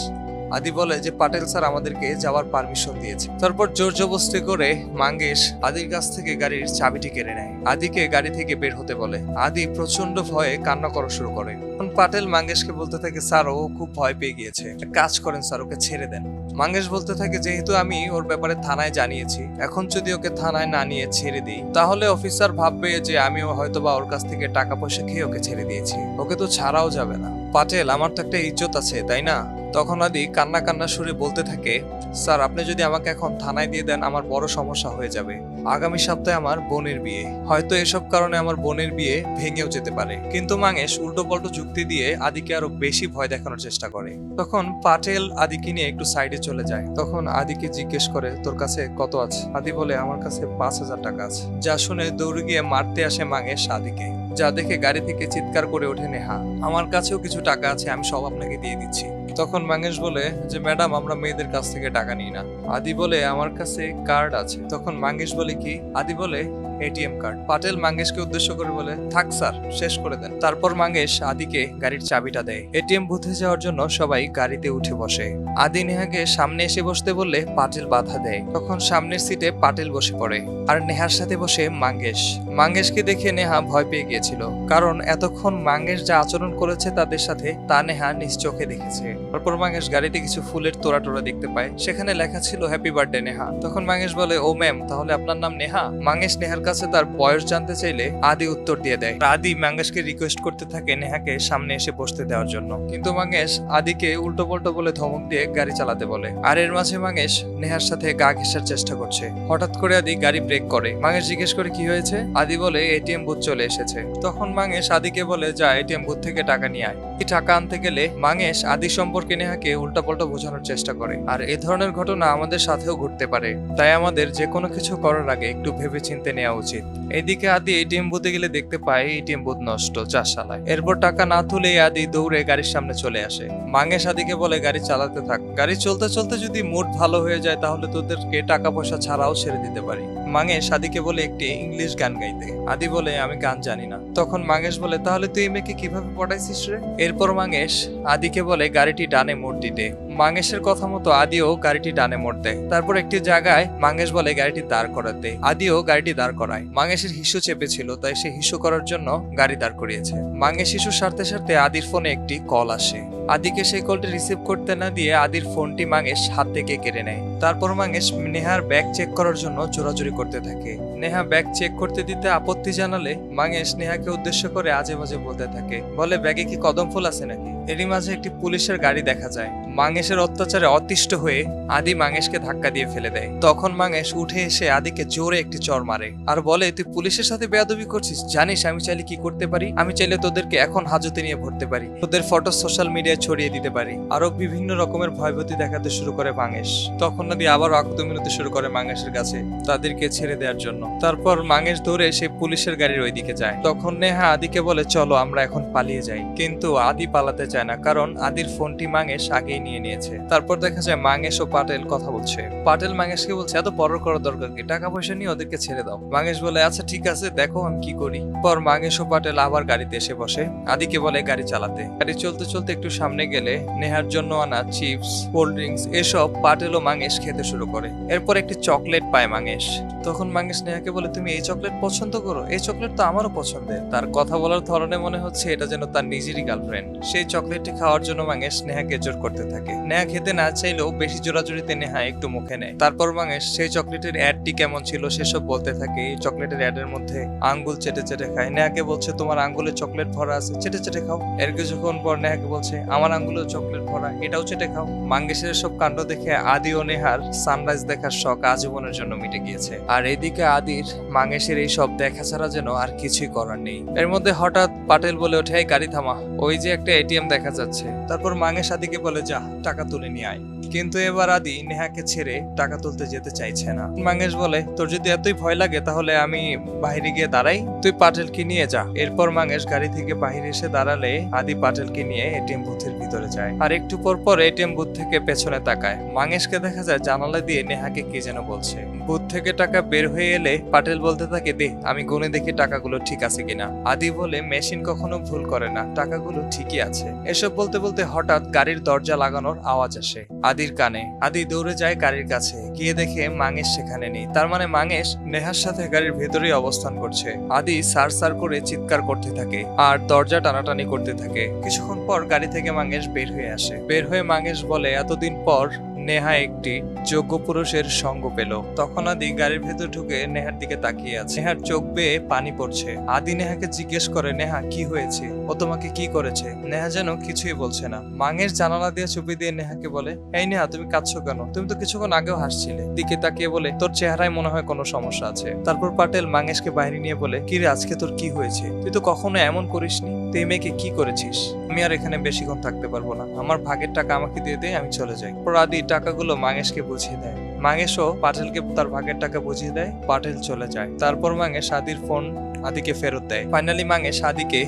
আদি বলে যে পাটেল স্যার আমাদেরকে যাওয়ার পারমিশন দিয়েছে। তারপর জোর জবরদস্তি করে মাঙ্গেশ আদির কাছ থেকে গাড়ির চাবিটি কেড়ে নেয়, আদিকে গাড়ি থেকে বের হতে বলে। আদি প্রচন্ড ভয়ে কান্না করা শুরু করে। তখন পাটেল মাঙ্গেশকে বলতে থাকে, স্যার ও খুব ভয় পেয়ে গিয়েছে, একটা কাজ করেন স্যার, ওকে ছেড়ে দেন। মাঙ্গেশ বলতে থাকে, যেহেতু আমি ওর ব্যাপারে থানায় জানিয়েছি, এখন যদি ওকে থানায় না নিয়ে ছেড়ে দিই তাহলে অফিসার ভাববে যে আমিও হয়তোবা ওর কাছ থেকে টাকা পয়সা খেয়ে ওকে ছেড়ে দিয়েছি, ওকে তো ছাড়াও যাবে না। পাটেল, আমার তো একটা ইজ্জত আছে তাই না? তখন আদি কান্না কান্না সুরে বলতে থাকে, স্যার আপনি যদি আমাকে এখন থানায় দিয়ে দেন আমার বড় সমস্যা হয়ে যাবে। আগামী সপ্তাহে আমার বোনের বিয়ে, হয়তো এসব কারণে আমার বোনের বিয়ে ভেঙেও যেতে পারে। কিন্তু মাঙ্গেশ উল্টো পাল্টো যুক্তি দিয়ে আদিকে আরো বেশি ভয় দেখানোর চেষ্টা করে। তখন পাটেল আদিকে নিয়ে একটু সাইডে চলে যায়। তখন আদিকে জিজ্ঞেস করে, তোর কাছে কত আছে? আদি বলে, আমার কাছে 5,000 টাকা আছে। যা শুনে দৌড়ে গিয়ে মারতে আসে মাঙ্গেশ আদিকে, যা দেখে গাড়ি থেকে চিৎকার করে ওঠে নেহা, আমার কাছেও কিছু টাকা আছে, আমি সব আপনাকে দিয়ে দিচ্ছি। তখন মাঙ্গেশ বলে যে ম্যাডাম আমরা মেয়েদের কাছ থেকে টাকা নিই না। আদি বলে, আমার কাছে কার্ড আছে। তখন মাঙ্গেশ বলে, কি? আদি বলে, এটিএম কার্ড। পাটেল মাঙ্গেশকে উদ্দেশ্য করে বলে, থাক স্যার, শেষ করে দেন। তারপর মাঙ্গেশ আদিকে গাড়ির চাবিটা দেয়। এটিএম বুথে যাওয়ার জন্য সবাই গাড়িতে উঠে বসে। আদি নেহাকে সামনে এসে বসতে বললে পাটেল বাধা দেয়। তখন সামনের সিটে পাটেল বসে পড়ে, আর নেহার সাথে বসে মাঙ্গেশ। মাঙ্গেশকে দেখে নেহা ভয় পেয়ে গিয়েছিল, কারণ এতক্ষণ মাঙ্গেশ যা আচরণ করেছে তাদের সাথে তা নেহা নিজ চোখে দেখেছে। তারপর মাঙ্গেশ গাড়িতে কিছু ফুলের তোড়া টোড়া দেখতে পায়, সেখানে লেখা ছিল হ্যাপি বার্থডে নেহা। তখন মাঙ্গেশ বলে, ও ম্যাম, তাহলে আপনার নাম নেহা? মাঙ্গেশ নেহার কাছে তার বয়স জানতে চাইলে আদি উত্তর দিয়ে দেয়। আদি মাঙ্গেশকে রিকোয়েস্ট করতে থাকে নেহাকে সামনে এসে বসতে দেওয়ার জন্য, কিন্তু মাঙ্গেশ আদিকে উল্টো পাল্টো বলে ধমক দিয়ে গাড়ি চালাতে বলে। আর এর মাঝে মাঙ্গেশ নেহার সাথে গা ঘেঁষার চেষ্টা করছে। হঠাৎ করে আদি গাড়ি ব্রেক করে। মাঙ্গেশ জিজ্ঞেস করে, কি হয়েছে? আদি বলে, এটিএম বুথ চলে এসেছে। তখন মাঙ্গেশ আদিকে বলে, যা এটিএম বুথ থেকে টাকা নিয়ে আয়। এই টাকা আনতে গেলে মাঙ্গেশ আদি সম্পর্কে নেহাকে উল্টাপাল্টা বোঝানোর চেষ্টা করে। আর এ ধরনের ঘটনা আমাদের সাথেও ঘটতে পারে, তাই আমাদের যে কোনো কিছু করার আগে একটু ভেবে চিন্তে নেওয়া উচিত। এদিকে আদি এটিএম বুথে গেলে দেখতে পায় এটিএম বুথ নষ্ট, যা শালায়। এরপর টাকা না তুলে আদি দৌড়ে গাড়ির সামনে চলে আসে। মাঙ্গেশ আদিকে বলে, গাড়ি চালাতে থাক, গাড়ি চলতে চলতে যদি মুড ভালো হয়ে যায় তাহলে তোদেরকে টাকা পয়সা ছাড়াও ছেড়ে দিতে পারি। মাঙ্গেশ আদিকে বলে একটি ইংলিশ গান গাইতে। আদি বলে, আমি গান জানি না। তখন মাঙ্গেশ বলে, তাহলে তুই এই মেয়েকে কিভাবে পটাইছিস রে? এরপর মাঙ্গেশ আদিকে বলে গাড়িটি ডানে মোড় দিতে। মাঙ্গেশের কথা মতো আদিও গাড়িটি ডানে মোড় দেয়। তারপর একটি জায়গায় মাঙ্গেশ বলে গাড়িটি দাঁড় করাতে, আদিও গাড়িটি দাঁড় করায়। মাঙ্গেশের হিসু চেপেছিল, তাই সে হিসু করার জন্য গাড়ি দাঁড় করিয়েছে। মাঙ্গেশ হিসু সারতে সারতে আদির ফোনে একটি কল আসে। আদিকে সেই কলটি রিসিভ করতে না দিয়ে আদির ফোনটি মাঙ্গেশ হাত থেকে কেড়ে নেয়। তারপর মাঙ্গেশ নেহার ব্যাগ চেক করার জন্য জোরাজুরি করতে থাকে। নেহা ব্যাগ চেক করতে দিতে আপত্তি জানালে মাঙ্গেশ নেহাকে উদ্দেশ্য করে আজে বাজে বলতে থাকে, বলে ব্যাগে কি কদম ফুল আছে নাকি? এরই মাঝে একটি পুলিশের গাড়ি দেখা যায়। মাঙ্গেশের অত্যাচারে অতিষ্ঠ হয়ে আদি মাঙ্গেশকে ধাক্কা দিয়ে ফেলে দেয়। তখন মাঙ্গেশ উঠে এসে আদিকে জোরে একটি চড় মারে আর বলে, তুই পুলিশের সাথে বেয়াদবি করছিস, জানিস আমি চাইলে কি করতে পারি? আমি চাইলে তোদেরকে এখন হাজতে নিয়ে ভরতে পারি, তোদের ফটো সোশ্যাল মিডিয়ায় ছড়িয়ে দিতে পারি। আরো বিভিন্ন রকমের ভয়ভীতি দেখাতে শুরু করে মাঙ্গেশ। তখন আদি আবার আকুতি মিনতি শুরু করে মাঙ্গেশের কাছে তাদেরকে ছেড়ে দেওয়ার জন্য। তারপর মাঙ্গেশ দৌড়ে সেই পুলিশের গাড়ির ওইদিকে যায়। তখন নেহা আদিকে বলে, চলো আমরা এখন পালিয়ে যাই। কিন্তু আদি পালাতে চায় না, কারণ আদির ফোনটি মাঙ্গেশ আগেই নিয়ে নিয়েছে। তারপর দেখা যায় মাঙ্গেশ ও পাটেল কথা বলছে। পাটেল মাঙ্গেশকে বলছে, এত পরর করার দরকার কি, টাকা পয়সা নিয়ে ওদেরকে ছেড়ে দাও। মাঙ্গেশ বলে, আচ্ছা ঠিক আছে, দেখো আমি কি করি। পর মাঙ্গেশ ও পাটেল আবার গাড়িতে এসে বসে। আদিকে বলে গাড়ি চালাতে। গাড়ি চলতে চলতে একটু সামনে গেলে নেহার জন্য আনা চিপস, কোল্ড ড্রিঙ্কস এসব পাটেল ও মাঙ্গেশ খেতে শুরু করে। এরপর একটি চকলেট পায় মাঙ্গেশ। তখন মাঙ্গেশ নেহাকে বলে, তুমি এই চকলেট পছন্দ করো? এই চকলেট তো আমারও পছন্দের। তার কথা বলার ধরনে মনে হচ্ছে এটা যেন তার নিজেরই গার্লফ্রেন্ড। সেই চকলেটটি খাওয়ার জন্য মাঙ্গেশ নেহাকে জোর করতে থাকে। নেহা খেতে না চাইলেও বেশি জোরাজুরিতে নেহা একটু মুখে নেয়। তারপর মাঙ্গেশ সেই চকলেটের অ্যাডটি কেমন ছিল সেসব বলতে থাকে। এই চকলেটের অ্যাডের মধ্যে আঙ্গুল চেটে চেটে খায়। নেহাকে বলছে, তোমার আঙ্গুলে চকলেট ভরা আছে, চেটে চেটে খাও। এর কিছুক্ষণ পর নেহাকে বলছে, আমার আঙ্গুলে চকলেট ভরা, এটাও চেটে খাও। মাঙ্গেশের সব কাণ্ড দেখে আদি ও নেহার সানরাইজ দেখার শখ আজীবনের জন্য মিটে গিয়েছে। আর এইদিকে আদির মাঙ্গেশের এই সব দেখা ছাড়া যেন আর কিছুই করার নেই। এর মধ্যে হঠাৎ পাটেল বলে ওঠে, এই গাড়ি থামা, ওই যে একটা এটিএম দেখা যাচ্ছে। তারপর মাঙ্গেশ আদিকে বলে, যা টাকা তুলে নিয়ে আয়। কিন্তু এবার আদি নেহাকে ছেড়ে টাকা তুলতে যেতে চাইছে না। মাঙ্গেশ বলে, তোর যদি এতই ভয় লাগে তাহলে আমি বাইরে গিয়ে দাঁড়াই, তুই পাটেলকে নিয়ে যা। এরপর মাঙ্গেশ গাড়ি থেকে বাইরে এসে দাঁড়ালে আদি পাটেলকে নিয়ে এটিএম বুথের ভিতরে যায়। আর একটু পর পর এটিএম বুথ থেকে পেছনে তাকায়। মাঙ্গেশকে দেখা যায় জানালা দিয়ে নেহাকে কি যেন বলছে। বুথ থেকে টাকা বের হয়ে এলে পাটেল বলতে থাকে, দে আমি গুনে দেখি টাকাগুলো ঠিক আছে কিনা। আদি বলে, মেশিন কখনো ভুল করে না, টাকাগুলো ঠিকই আছে। এসব বলতে বলতে হঠাৎ গাড়ির দরজা লাগানোর আওয়াজ আসে আদির কানে। আদি দৌড়ে যায় গাড়ির কাছে, গিয়ে দেখে মাঙ্গেশ সেখানে নেই। তার মানে মাঙ্গেশ নেহার সাথে গাড়ির ভেতরেই অবস্থান করছে। আদি সার সার করে চিৎকার করতে থাকে আর দরজা টানাটানি করতে থাকে। কিছুক্ষণ পর গাড়ি থেকে মাঙ্গেশ বের হয়ে আসে। বের হয়ে মাঙ্গেশ বলে, এতদিন পর নেহা একটি যোগ্য পুরুষের সঙ্গ পেল। তখন আদি গাড়ির ভেতর ঢুকে নেহার দিকে তাকিয়ে আছে। নেহার চোখ বেয়ে পানি পড়ছে। আদি নেহাকে জিজ্ঞেস করে, নেহা কি হয়েছে, ও তোমাকে কি করেছে? নেহা যেন কিছুই বলছে না। মাঙ্গেশ জানালা দিয়ে চুপি দিয়ে নেহাকে বলে, এই নেহা তুমি কাঁদছো কেন? তুমি তো কিছুক্ষণ আগেও হাসছিলে। দিকে তাকিয়ে বলে, তোর চেহারায় মনে হয় কোনো সমস্যা আছে। তারপর পাটেল মাঙ্গেশকে বাইরে নিয়ে বলে, কিরে আজকে তোর কি হয়েছে? তুই তো কখনো এমন করিসনি, তুই মেয়েকে কি করেছিস? আমি আর এখানে বেশিক্ষণ থাকতে পারবো না, আমার ভাগের টাকা আমাকে দিয়ে দে, আমি চলে যাই। পর আদি টাকাগুলো মাঙ্গেশকে বুঝিয়ে দেয়। মাঙ্গেশও পাটেলকে তার ভাগের টাকা বুঝিয়ে দেয়। পাটেল চলে যায়। তারপর মাঙ্গেশ আদির ফোন আদিকে ফেরত দেয়। ফাইনালি মাঙ্গেশ আদিকে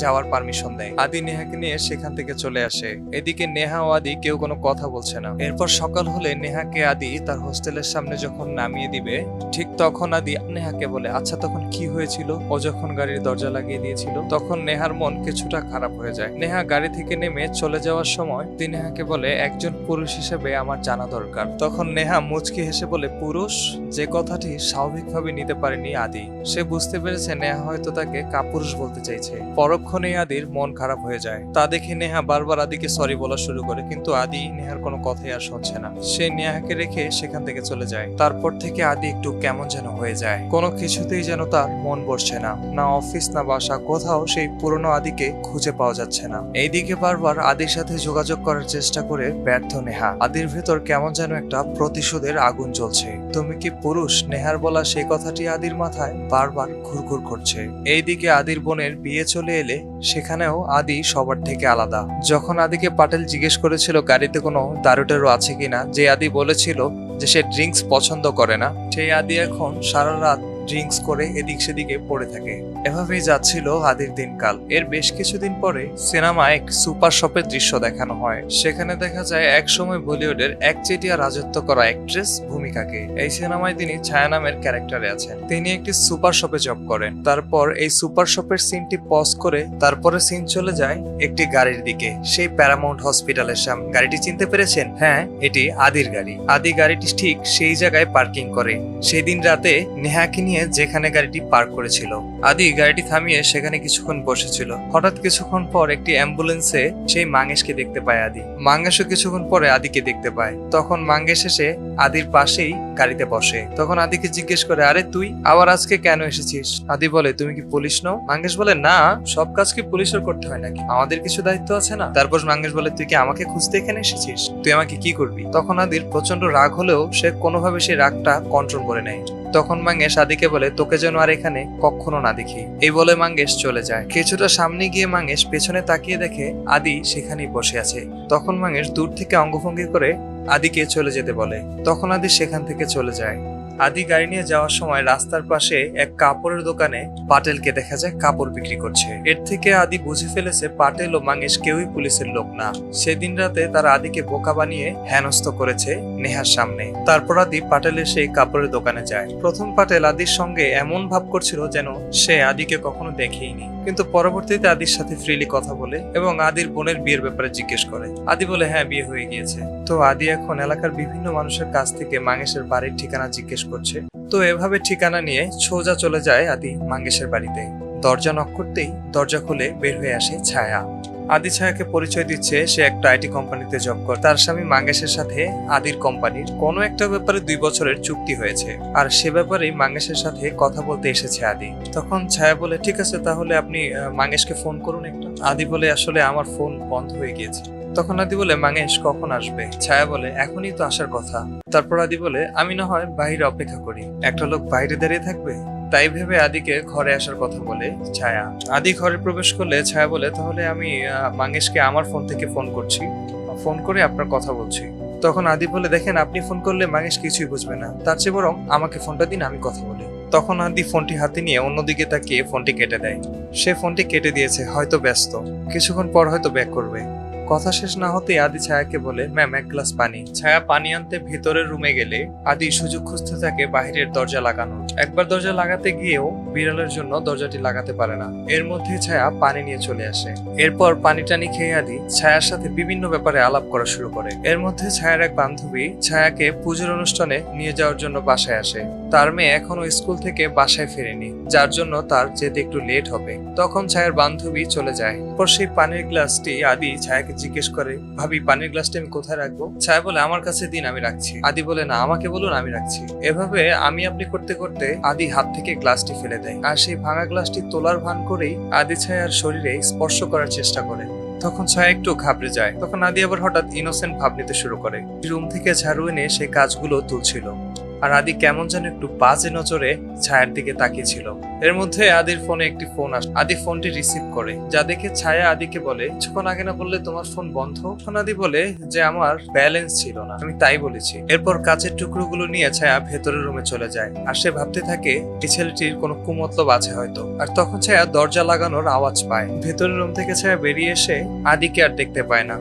যাওয়ার পারমিশন দেয়। আদি নেহাকে নিয়ে সেখান থেকে চলে আসে। এদিকে নেহা ও আদি কেউ কোনো কথা বলছে না। এরপর সকাল হলে নেহাকে আদি তার হোস্টেলের সামনে যখন নামিয়ে দিবে, ঠিক তখন আদি নেহাকে বলে, আচ্ছা তখন কি হয়েছিল? ও যখন গাড়ির দরজা লাগিয়ে দিয়েছিল তখন নেহার মন কিছুটা খারাপ হয়ে যায়। নেহা গাড়ি থেকে নেমে চলে যাওয়ার সময় তিনি নেহাকে বলে, একজন পুরুষ হিসেবে আমার জানা দরকার। তখন নেহা মুচকি হেসে বলে, পুরুষ? যে কথাটি স্বাভাবিকভাবে নিতে পারেনি আদি। সে বুঝতে পেরেছে নেহা হয়তো তাকে কাপুরুষ বলতে চাইছে। পরক্ষণে আদির মন খারাপ হয়ে যায়। তা দেখে নেহা বারবার আদিকে সরি বলা শুরু করে, কিন্তু আদি নেহার কোনো কথাই আর শুনছে না। সে নেহাকে রেখে সেখান থেকে চলে যায়। তারপর থেকে আদি একটু কেমন যেন হয়ে যায়। কোনো কিছুতেই যেন তার মন বসছে না। না অফিস না বাসা, কোথাও সেই পুরনো আদিকে খুঁজে পাওয়া যাচ্ছে না। এইদিকে বারবার আদির সাথে যোগাযোগ করার চেষ্টা করে ব্যর্থ নেহা। আদির ভেতর কেমন যেন একটা প্রতিশোধের আগুন জ্বলছে। তুমি কি পুরুষ? নেহার বলা সেই কথাটি আদির মাথায় বারবার ঘুরঘুর করছে। এইদিকে আদির বোনের বিয়ে চলে এলে সেখানেও আদি সবার থেকে আলাদা। যখন আদিকে পাটেল জিজ্ঞেস করেছিল গাড়িতে কোনো দারুটারু আছে কিনা, যে আদি বলেছিল যে সে ড্রিঙ্কস পছন্দ করে না, সেই আদি এখন সারা রাত ড্রিঙ্কস করে এদিক সেদিকে পড়ে থাকে। এভাবেই যাচ্ছিল আদির দিনকাল। এর বেশ কিছুদিন পরে সিনেমায় এক সুপার শপের দৃশ্য দেখানো হয়। সেখানে দেখা যায় একসময় বলিউডের একচেটিয়া রাজত্ব করা অ্যাক্ট্রেস ভূমিকাকে। এই সিনেমায় তিনি ছায়া নামের ক্যারেক্টারে আছেন। তিনি একটি সুপার শপে জব করেন। তারপর এই সুপার শপের সিনটি পজ করে তারপরে সিন চলে যায় একটি গাড়ির দিকে, সেই প্যারামাউন্ট হসপিটালের সামনে। গাড়িটি চিনতে পেরেছেন? হ্যাঁ, এটি আদির গাড়ি। আদি গাড়িটি ঠিক সেই জায়গায় পার্কিং করে সেদিন রাতে নেহাকে নিয়ে যেখানে গাড়িটি পার্ক করেছিল। আদি গাড়িটি থামিয়ে সেখানে কিছুক্ষণ বসেছিল। হঠাৎ কিছুক্ষণ পর একটি অ্যাম্বুলেন্সে সেই মাঙ্গেশকে দেখতে পায় আদি। মাঙ্গেশও কিছুক্ষণ পরে আদিকে দেখতে পায়। তখন মাঙ্গেশ এসে আদির পাশেই গাড়িতে বসে। তখন আদিকে জিজ্ঞেস করে, আরে তুই আবার আজকে কেন এসেছিস? আদি বলে, তুমি কি পুলিশ নও? মাঙ্গেশ বলে, না, সব কাজ কি পুলিশের করতে হয় নাকি? আমাদের কিছু দায়িত্ব আছে না? তারপর মাঙ্গেশ বলে, তুই কি আমাকে খুঁজতে এখানে এসেছিস? তুই আমাকে কি করবি? তখন আদির প্রচন্ড রাগ হলেও সে কোনোভাবে সেই রাগটা কন্ট্রোল করে নেয়। তখন মাঙ্গেশ আদিকে বলে, তোকে যেন আর এখানে কখনো না দেখি। এই বলে মাঙ্গেশ চলে যায়। কিছুটা সামনে গিয়ে মাঙ্গেশ পেছনে তাকিয়ে দেখে আদি সেখানেই বসে আছে। তখন মাঙ্গেশ দূর থেকে অঙ্গভঙ্গি করে আদিকে চলে যেতে বলে। তখন আদি সেখান থেকে চলে যায়। আদি গাড়ি নিয়ে যাওয়ার সময় রাস্তার পাশে এক কাপড়ের দোকানে পাটেলকে দেখা যায় কাপড় বিক্রি করছে। এর থেকে আদি বুঝে ফেলেছে পাটেল ও মাঙ্গেশ কেউই পুলিশের লোক না। সেদিন রাতে তারা আদিকে বোকা বানিয়ে হেনস্থ করেছে নেহার সামনে। তারপর আদি পাটেলের সেই কাপড়ের দোকানে যায়। প্রথম পাটেল আদির সঙ্গে এমন ভাব করছিল যেন সে আদিকে কখনো দেখেইনি, কিন্তু পরবর্তীতে আদির সাথে ফ্রিলি কথা বলে এবং আদির বোনের বিয়ের ব্যাপারে জিজ্ঞেস করে। আদি বলে, হ্যাঁ, বিয়ে হয়ে গিয়েছে। তো আদি এখন এলাকার বিভিন্ন মানুষের কাছ থেকে মাঙ্গেশের বাড়ির ঠিকানা জিজ্ঞেস করছে। তো এভাবে ঠিকানা নিয়ে সোজা চলে যায় আদি মাঙ্গেশের বাড়িতে। দরজা নক করতেই দরজা খুলে বের হয়ে আসে ছায়া। আদি ছায়াকে পরিচয় দিচ্ছে সে একটা আইটি কোম্পানিতে জব করে। তার স্বামী মাঙ্গেশের সাথে আদির কোম্পানির কোনো একটা ব্যাপারে 2 বছরের চুক্তি হয়েছে, আর সে ব্যাপারেই মাঙ্গেশের সাথে কথা বলতে এসেছে আদি। তখন ছায়া বলে, ঠিক আছে, তাহলে আপনি মাঙ্গেশকে ফোন করুন একটা। আদি বলে, আসলে আমার ফোন বন্ধ হয়ে গিয়েছে। তখন আদি বলে, মাঙ্গেশ কখন আসবে? ছায়া বলে, এখনই তো আসার কথা। তারপর আদি বলে, আমি না হয় বাইরে অপেক্ষা করি, একটা লোক বাইরে দাঁড়িয়ে থাকবে। তাই ভেবে আদিকে ঘরে আসার কথা বলে ছায়া। আদি ঘরে প্রবেশ করলে ছায়া বলে, তাহলে আমি মাঙ্গেশকে আমার ফোন থেকে ফোন করছি, ফোন করে আপনার কথা বলছি। তখন আদি বলে, দেখেন, আপনি ফোন করলে মাঙ্গেশ কিছুই বুঝবে না, তার চেয়ে বরং আমাকে ফোনটা দিন, আমি কথা বলি। তখন আদি ফোনটি হাতে নিয়ে অন্যদিকে তাকিয়ে ফোনটি কেটে দেয়। সে ফোনটি কেটে দিয়েছে, হয়তো ব্যস্ত, কিছুক্ষণ পর হয়তো ব্যাক করবে। কথা শেষ না হতে আদি ছায়াকে বলে, ম্যাম, 1 গ্লাস পানি। ছায়া পানি আনতে ভেতরের রুমে গেলে আদি সুযোগ খুঁজতে থাকে বাহিরের দরজা লাগানোর। একবার দরজা লাগাতে গিয়েও বিড়ালের জন্য দরজাটি লাগাতে পারে না। এর মধ্যে ছায়া পানি নিয়ে চলে আসে। এরপর পানি টানি খেয়ে আদি ছায়ার সাথে বিভিন্ন ব্যাপারে আলাপ করা শুরু করে। এর মধ্যে ছায়ার এক বান্ধবী ছায়াকে পুজোর অনুষ্ঠানে নিয়ে যাওয়ার জন্য বাসায় আসে। তার মেয়ে এখনো স্কুল থেকে বাসায় ফেরেনি, যার জন্য তার যেতে একটু লেট হবে। তখন ছায়ার বান্ধবী চলে যায়। পর সেই পানির গ্লাসটি আদি ছায়াকে জিজ্ঞেস করে, ভাবি, পানির গ্লাসটা আমি কোথায় রাখবো? ছায়া বলে, আমার কাছে দিন, আমি রাখছি। আদি বলে, না, আমাকে বলুন, আমি রাখছি। এভাবে আমি আপনি করতে করতে আদি হাত থেকে গ্লাসটি ফেলে দেয়, আর সেই ভাঙা গ্লাসটি তোলার ভান করেই আদি ছায়ার শরীরে স্পর্শ করার চেষ্টা করে। তখন ছায়া একটু ঘাবড়ে যায়। তখন আদি আবার হঠাৎ ইনোসেন্ট ভাব নিতে শুরু করে। রুম থেকে ঝাড়ু এনে সেই কাজগুলো তুলছিল, আর আদি কেমন যেন একটু বাজে নজরে ছায়ার দিকে তাকিয়েছিল। এর মধ্যে আদির ফোনে একটি ফোন আসে। আদি ফোনটি রিসিভ করে, যা দেখে ছায়া আদিকে বলে, কিছুক্ষণ আগে না বললে তোমার ফোন বন্ধ? তখন আদি বলে যে আমার ব্যালেন্স ছিল না, আমি তাই বলেছি। এরপর কাচের টুকরোগুলো নিয়ে ছায়া ভেতরের রুমে চলে যায়, আর সে ভাবতে থাকে এই ছেলেটির কোনো কুমতলব আছে হয়তো। আর তখন ছায়া দরজা লাগানোর আওয়াজ পায়। ভেতরের রুম থেকে ছায়া বেরিয়ে এসে আদিকে আর দেখতে পায় না।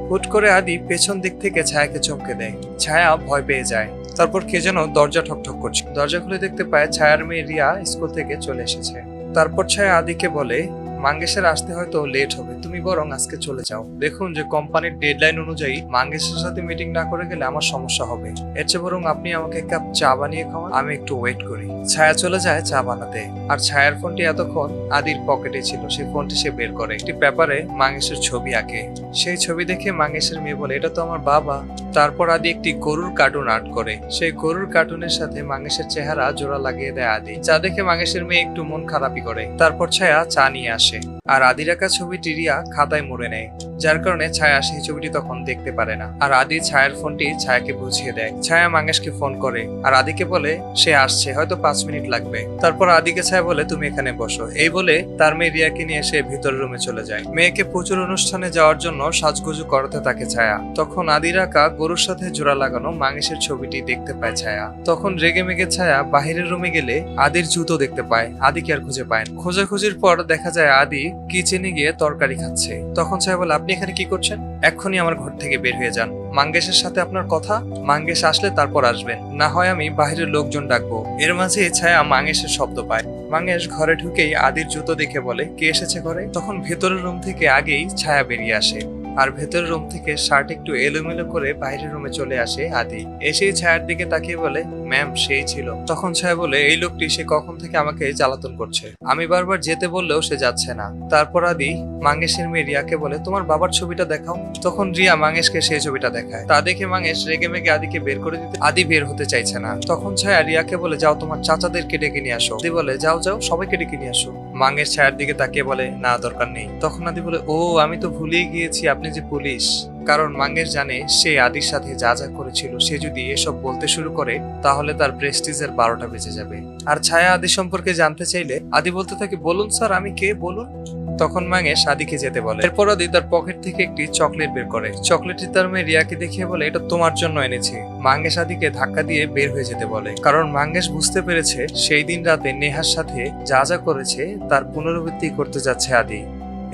হুট করে আদি পেছন দিক থেকে ছায়াকে চমকে দেয়। ছায়া ভয় পেয়ে যায়। তারপর কে যেন দরজা ঠকঠক করছে। দরজা খুলে দেখতে পায় ছায়ার মেয়ে রিয়া স্কুল থেকে চলে এসেছে। তারপর ছায়া আদিকে বলে, মাঙ্গেশের আসতে হয়তো লেট হবে, তুমি বরং আজকে চলে যাও। দেখুন যে কোম্পানির ডেডলাইন অনুযায়ী মাঙ্গেশের সাথে মিটিং না করে গেলে আমার সমস্যা হবে। এর চেয়ে বরং আপনি আমাকে এক কাপ চা বানিয়ে খাওয়ান, আমি একটু ওয়েট করি। ছায়া চলে যায় চা বানাতে। আর ছায়ার ফোনটি এতক্ষণ আদির পকেটে ছিল। সেই ফোনটি সে বের করে একটি পেপারে মাঙ্গেশের ছবি আঁকে। সেই ছবি দেখে মাঙ্গেশের মেয়ে বলে, এটা তো আমার বাবা। তারপর আদি একটি গরুর কার্টুন আর্ট করে। সেই গরুর কার্টুনের সাথে মাঙ্গেশের চেহারা জোড়া লাগিয়ে দেয় আদি, যা দেখে মাঙ্গেশের মেয়ে একটু মন খারাপই করে। তারপর ছায়া চা নিয়ে আসে, আর আদির আঁকা ছবিটি রিয়া খাতায় মুড়ে নেয়, যার কারণে ছায়া সেই ছবিটি তখন দেখতে পারে না। আর আদি ছায়ার ফোনটি ছায়াকে বুঝিয়ে দেয়। ছায়া মাঙ্গেশকে ফোন করে আর আদিকে বলে সে আসছে, হয়তো 5 মিনিট লাগবে। তারপর আদিকে ছায়া বলে, তুমি এখানে বসো। এই বলে তার মেয়ে রিয়াকে নিয়ে এসে ভিতরের রুমে চলে যায়। মেয়েকে প্রচুর অনুষ্ঠানে যাওয়ার জন্য সাজগুজু করাতে থাকে ছায়া। তখন আদির আঁকা গরুর সাথে জোড়া লাগানো মাঙ্গেশের ছবিটি দেখতে পায় ছায়া। তখন রেগে মেগে ছায়া বাহিরের রুমে গেলে আদির জুতো দেখতে পায়। আদিকে আর খুঁজে পায় না। খোঁজাখুঁজির পর দেখা যায় আদি কিচেনে গিয়ে তরকারি খাচ্ছে। তখন ছায়া বলে, আপনি এখানে কি করছেন? এক্ষুনি আমার ঘর থেকে বের হয়ে যান। মাঙ্গেশের সাথে আপনার কথা, মাঙ্গেশ আসলে তারপর আসবেন, না হয় আমি বাহিরের লোকজন ডাকবো। এর মাঝে ছায়া মাঙ্গেশের শব্দ পায়। মাঙ্গেশ ঘরে ঢুকেই আদির জুতো দেখে বলে, কে এসেছে ঘরে? তখন ভেতরের রুম থেকে আগেই ছায়া বেরিয়ে আসে। আর ভেতরের রুম থেকে শার্ট একটু এলোমেলো করে বাইরের রুমে চলে আসে আদি। এসেই ছায়ার দিকে তাকিয়ে বলে, ম্যাম সেই ছিল। তখন ছায়া বলে, এই লোকটি সে কখন থেকে আমাকে জ্বালাতন করছে, আমি বারবার যেতে বললেও সে যাচ্ছে না। তারপর আদি মাঙ্গেশের মেয়ে রিয়াকে বলে, তোমার বাবার ছবিটা দেখাও। তখন রিয়া মাঙ্গেশকে সেই ছবিটা দেখায়। তা দেখে মাঙ্গেশ রেগে মেগে আদিকে বের করে দিতে আদি বের হতে চাইছে না। তখন ছায়া রিয়াকে বলে, যাও তোমার চাচাদেরকে ডেকে নিয়ে আসো। আদি বলে, যাও যাও সবাইকে ডেকে নিয়ে আসো। মাঙ্গেশ ছায়ার দিকে তাকিয়ে বলে, না দরকার নেই। তখন আদি বলে, ও আমি তো ভুলেই গিয়েছি আপনি যে পুলিশ। কারণ মাঙ্গেশ জানে সে আদির সাথে যা যা করেছিল সে যদি এসব বলতে শুরু করে তাহলে তার প্রেস্টিজের 12টা বেজে যাবে। আর ছায়া আদি সম্পর্কে জানতে চাইলে আদি বলতে থাকে, বলুন স্যার আমি কে বলুন। তখন মাঙ্গেশ আদিকে যেতে বলে। এরপর আদি তার পকেট থেকে একটি চকলেট বের করে। চকলেটটি তার মেয়ে রিয়াকে দেখিয়ে বলে, এটা তোমার জন্য এনেছি। মাঙ্গেশ আদিকে ধাক্কা দিয়ে বের হয়ে যেতে বলে, কারণ মাঙ্গেশ বুঝতে পেরেছে সেই দিন রাতে নেহার সাথে যা যা করেছে তার পুনরাবৃত্তি করতে যাচ্ছে আদি।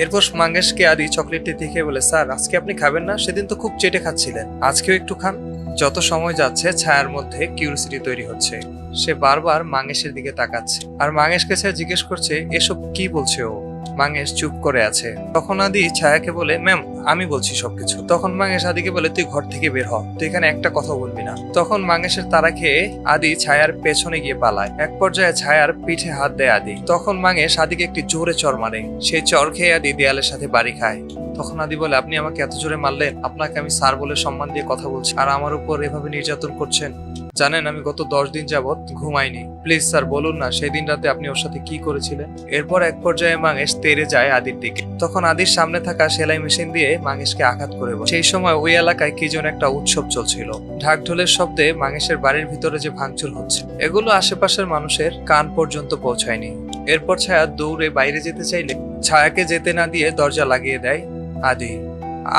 এরপর মাঙ্গেশকে আদি চকলেটটি দেখে বলে, স্যার আজকে আপনি খাবেন না? সেদিন তো খুব চেটে খাচ্ছিলেন, আজকেও একটু খান। যত সময় যাচ্ছে ছায়ার মধ্যে কিউরিওসিটি তৈরি হচ্ছে। সে বারবার মাঙ্গেশের দিকে তাকাচ্ছে আর মাঙ্গেশকে ছায়া জিজ্ঞেস করছে এসব কি বলছে ও। মাঙ্গেশ চুপ করে আছে। তখন আদি ছায়াকে বলে, ম্যাম আমি বলছি সবকিছু। তখন মাঙ্গেশ আদিকে বলে, তুই ঘর থেকে বের হ, তুই এখানে একটা কথা বলবি না। তখন মাঙ্গেশের তাড়া খেয়ে আদি ছায়ার পেছনে গিয়ে পালায়। এক পর্যায়ে ছায়ার পিঠে হাত দেয় আদি। তখন মাঙ্গেশ আদিকে একটি জোরে চড় মারে। সেই চড় খেয়ে আদি দেয়ালের সাথে বাড়ি খায়। তখন আদি বলে, আপনি আমাকে এত জোরে মারলেন, আপনাকে আমি স্যার বলে সম্মান দিয়ে কথা বলছি আর আমার উপর এভাবে নির্যাতন করছেন। জানেন আমি গত 10 দিন যাবত ঘুমাইনি। প্লিজ স্যার বলুন না সেই দিন রাতে আপনি ওর সাথে কি করেছিলেন। এরপর এক পর্যায়ে মাঙ্গেশ তেড়ে যায় আদির দিকে। তখন আদির সামনে থাকা সেলাই মেশিন দিয়ে মাঙ্গেশকে আঘাত করে বসে। সেই সময় ওই এলাকায় কি যেন একটা উৎসব চলছিল। ঢাক ঢোলের শব্দে মাঙ্গেশের বাড়ির ভিতরে যে ভাঙচুর হচ্ছে এগুলো আশেপাশের মানুষের কান পর্যন্ত পৌঁছায়নি। এরপর ছায়া দৌড়ে বাইরে যেতে চাইলে ছায়াকে যেতে না দিয়ে দরজা লাগিয়ে দেয় আদি।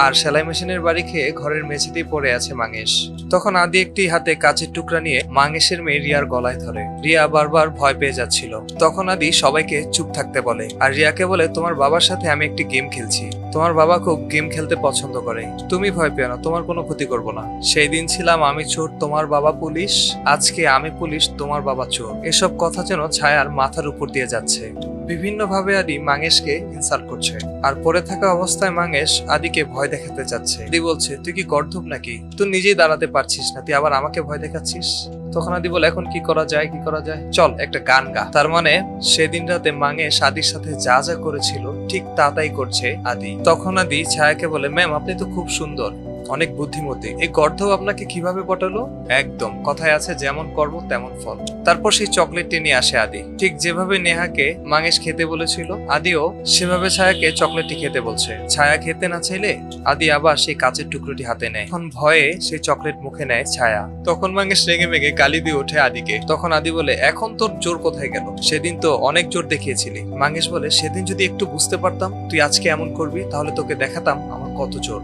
আর সেলাই মেশিনের বাড়ি খেয়ে ঘরের মেঝেতেই পড়ে আছে মাঙ্গেশ। তখন আদি একটি হাতে কাচের টুকরা নিয়ে মাঙ্গেশের মেয়ে রিয়ার গলায় ধরে। রিয়া বারবার ভয় পেয়ে যাচ্ছিল। তখন আদি সবাইকে চুপ থাকতে বলে আর রিয়াকে বলে, তোমার বাবার সাথে আমি একটি গেম খেলছি, তোমার বাবা খুব গেম খেলতে পছন্দ করে, তুমি ভয় পেও না, তোমার কোনো ক্ষতি করবো না। সেই দিন ছিলাম আমি চোর, তোমার বাবা পুলিশ, আজকে আমি পুলিশ, তোমার বাবা চোর। এসব কথা যেন ছায়ার মাথার উপর দিয়ে যাচ্ছে। বিভিন্ন ভাবে আদি মাঙ্গেশকে ইনসাল্ট করছে আর পড়ে থাকা অবস্থায় মাঙ্গেশ আদিকে ভয় দেখাতে চাচ্ছে। আদি বলছে, তুই কি গর্দভ নাকি, তুই নিজেই দাঁড়াতে পারছিস না, তুই আবার আমাকে ভয় দেখাচ্ছিস। তখন আদি বলে, এখন কি করা যায়, কি করা যায়, চল একটা গান গা। তার মানে সেদিন রাতে মাঙ্গেশ আদির সাথে যা যা করেছিল ঠিক তাই করছে আদি। তখন আদি ছায়াকে বলে, ম্যাম আপনি তো খুব সুন্দর, অনেক বুদ্ধিমতী, এই গর্ধব আপনাকে কিভাবে পটালো? একদম কথায় আছে যেমন কর্ম তেমন ফল। তারপর সেই চকলেটটি নিয়ে আসে আদি। ঠিক যেভাবে নেহাকে মাঙ্গেশ খেতে বলেছিল আদিও সেভাবে ছায়াকে চকলেটটি খেতে বলছে। ছায়া খেতে না চাইলে আদি আবার সেই কাচের টুকরোটি হাতে নেয়। তখন ভয়ে সেই চকলেট মুখে নেয় ছায়া। তখন মাঙ্গেশ রেগে মেগে গালি দিয়ে ওঠে আদিকে। তখন আদি বলে, এখন তোর জোর কোথায় গেল, সেদিন তো অনেক জোর দেখিয়েছিলি। মাঙ্গেশ বলে, সেদিন যদি একটু বুঝতে পারতাম তুই আজকে এমন করবি তাহলে তোকে দেখাতাম আমার কত জোর।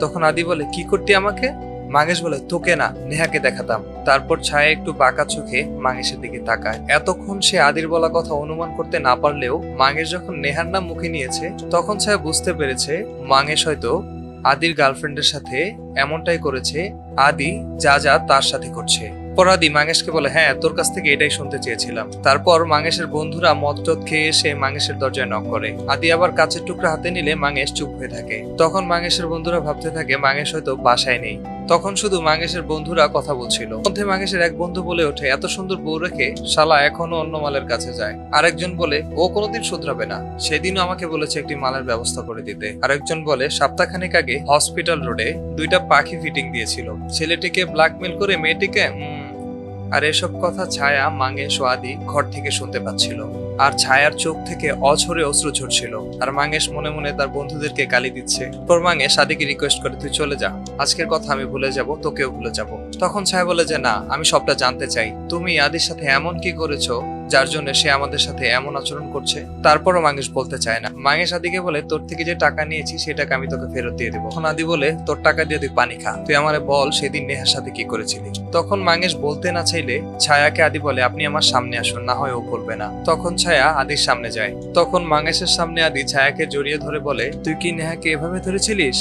তখন আদি বলে, কি করতি আমাকে? মাঙ্গেশ বলে, তোকে না নেহাকে দেখাতাম। তারপর ছায়া একটু বাঁকা চোখে মাঙ্গেশের দিকে তাকায়। এতক্ষণ সে আদির বলা কথা অনুমান করতে না পারলেও মাঙ্গেশ যখন নেহার নাম মুখে নিয়েছে তখন ছায়া বুঝতে পেরেছে মাঙ্গেশ হয়তো আদির গার্লফ্রেন্ডের সাথে এমনটাই করেছে, আদি যা যা তার সাথে করছে। পর আদি মাঙ্গেশকে বলে, হ্যাঁ তোর কাছ থেকে এটাই শুনতে চেয়েছিলাম। তারপর মাঙ্গেশের বন্ধুরা মদ টদ খেয়ে এসে মাঙ্গেশের দরজায় নক করে। আদি আবার কাচের টুকরা হাতে নিলে মাঙ্গেশ চুপ হয়ে থাকে। তখন মাঙ্গেশের বন্ধুরা ভাবতে থাকে মাঙ্গেশ হয়তো বাসায় নেই। তখন শুধু মাঙ্গেশের বন্ধুরা কথা বলছিল। মধ্যে মাঙ্গেশের এক বন্ধু বলে ওঠে, এত সুন্দর বউ রেখে শালা এখনো অন্য মালের কাছে যায়। আরেকজন বলে, ও কোনোদিন শুধরাবে না, সেদিনও আমাকে বলেছে একটি মালের ব্যবস্থা করে দিতে। আরেকজন বলে, সপ্তাহখানেক আগে হসপিটাল রোডে 2টা পাখি ফিটিং দিয়েছিল, ছেলেটিকে ব্ল্যাকমেল করে মেয়েটিকে। আর এসব কথা ছায়া মাঙ্গেশ ও আদি ঘর থেকে শুনতে পাচ্ছিল। আর ছায়ার চোখ থেকে অঝরে অশ্রু ঝরছিল। আর মাঙ্গেশ মনে মনে তার বন্ধুদেরকে গালি দিচ্ছে। পর মাঙ্গেশ আদিকে রিকোয়েস্ট করে, তুই চলে যা, আজকের কথা আমি ভুলে যাব, তোকেও ভুলে যাব। তখন ছায়া বলে যে, না আমি সবটা জানতে চাই, তুমি আদির সাথে এমন কি করেছো যার জন্য সে আমাদের সাথে এমন আচরণ করছে। তারপরও মাঙ্গেশ বলতে চায় না। মাঙ্গেশ আদিকে বলে, তোর থেকে যে টাকা নিয়েছি সেই টাকা আমি তোকে ফেরত দিয়ে দেবো। তখন আদি বলে, তোর টাকা দিয়ে তুই পানি খা, তুই আমারে বল সেদিন নেহার সাথে কি করেছিলি। তখন মাঙ্গেশ বলতে না চাইলে ছায়াকে আদি বলে, আপনি আমার সামনে আসুন, না হয় ও বলবে না। তখন ছায়া আদির সামনে যায়। তখন মাঙ্গেশের সামনে আদি ছায়াকে জড়িয়ে ধরে বলে, তুই কি নেহাকে এভাবে ধরেছিলিস?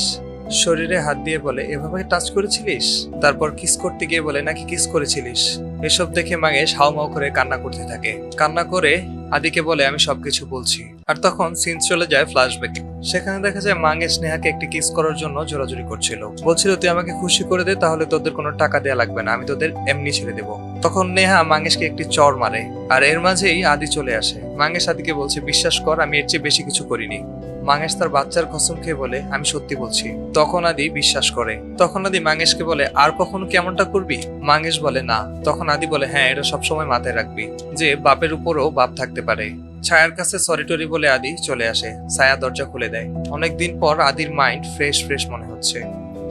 শরীরে হাত দিয়ে বলে, এভাবে টাচ করেছিলিস? তারপর কিস করতে গিয়ে বলে, নাকি কিস করেছিলিস? এসব দেখে মাঙ্গেশ হাউমাউ করে কান্না করতে থাকে। কান্না করে আদিকে বলে, আমি সবকিছু বলছি। আর তখন সিন চলে যায় ফ্ল্যাশব্যাকে। সেখানে দেখা যায় মাঙ্গেশ নেহাকে একটি কিস করার জন্য জোরাজুরি করছিল, বলছিল তুই আমাকে খুশি করে দে, তাহলে তোদের কোনো টাকা দেয়া লাগবে না, আমি তোদের এমনি ছেড়ে দেবো। তখন নেহা মাঙ্গেশকে একটি চড় মারে, আর এর মাঝেই আদি চলে আসে। মাঙ্গেশ আদিকে বলছে বিশ্বাস কর, আমি এর চেয়ে বেশি কিছু করিনি। মাঙ্গেশ তার বাচ্চার কসম খেয়ে বলে আমি সত্যি বলছি। তখন আদি বিশ্বাস করে। তখন আদি মাঙ্গেশকে বলে আর কখনো কি এমনটা করবি? মাঙ্গেশ বলে না। তখন আদি বলে হ্যাঁ, এটা সবসময় মাথায় রাখবি যে বাপের উপরও বাপ থাকতে পারে। ছায়ার কাছে সরি টরি বলে আদি চলে আসে। ছায়া দরজা খুলে দেয়। অনেকদিন পর আদির মাইন্ড ফ্রেশ মনে হচ্ছে।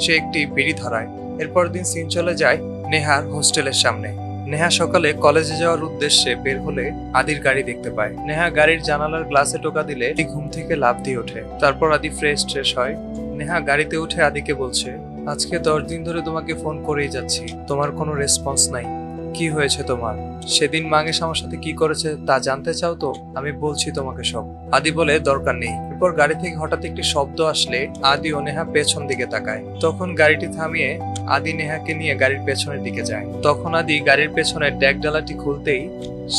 সে একটি বিড়ি ধরায়। এরপর দিন সিন চলে যায় নেহার হোস্টেলের সামনে। নেহা সকালে কলেজে যাওয়ার উদ্দেশ্যে বের হলে আদির গাড়ি দেখতে পায়। নেহা গাড়ির জানালার গ্লাসে টোকা দিলে ঘুম থেকে লাফ দিয়ে ওঠে। তারপর আদি ফ্রেশ হয়। নেহা গাড়িতে উঠে আদিকে বলছে আজকে 10 দিন ধরে তোমাকে ফোন করেই যাচ্ছি, তোমার কোনো রেসপন্স নাই, কি হয়েছে তোমার? সেদিন মাঙ্গেশ আমার সাথে কি করেছে তা জানতে চাও তো? আমি বলছি তোমাকে সব। আদি বলে দরকার নেই। এরপর গাড়ি থেকে হঠাৎ একটি শব্দ আসলে আদি ও নেহা পেছন দিকে তাকায়। তখন গাড়িটি থামিয়ে আদি নেহাকে নিয়ে গাড়ির পেছনের দিকে যায়। তখন আদি গাড়ির পেছনের ড্যাক ডালাটি খুলতেই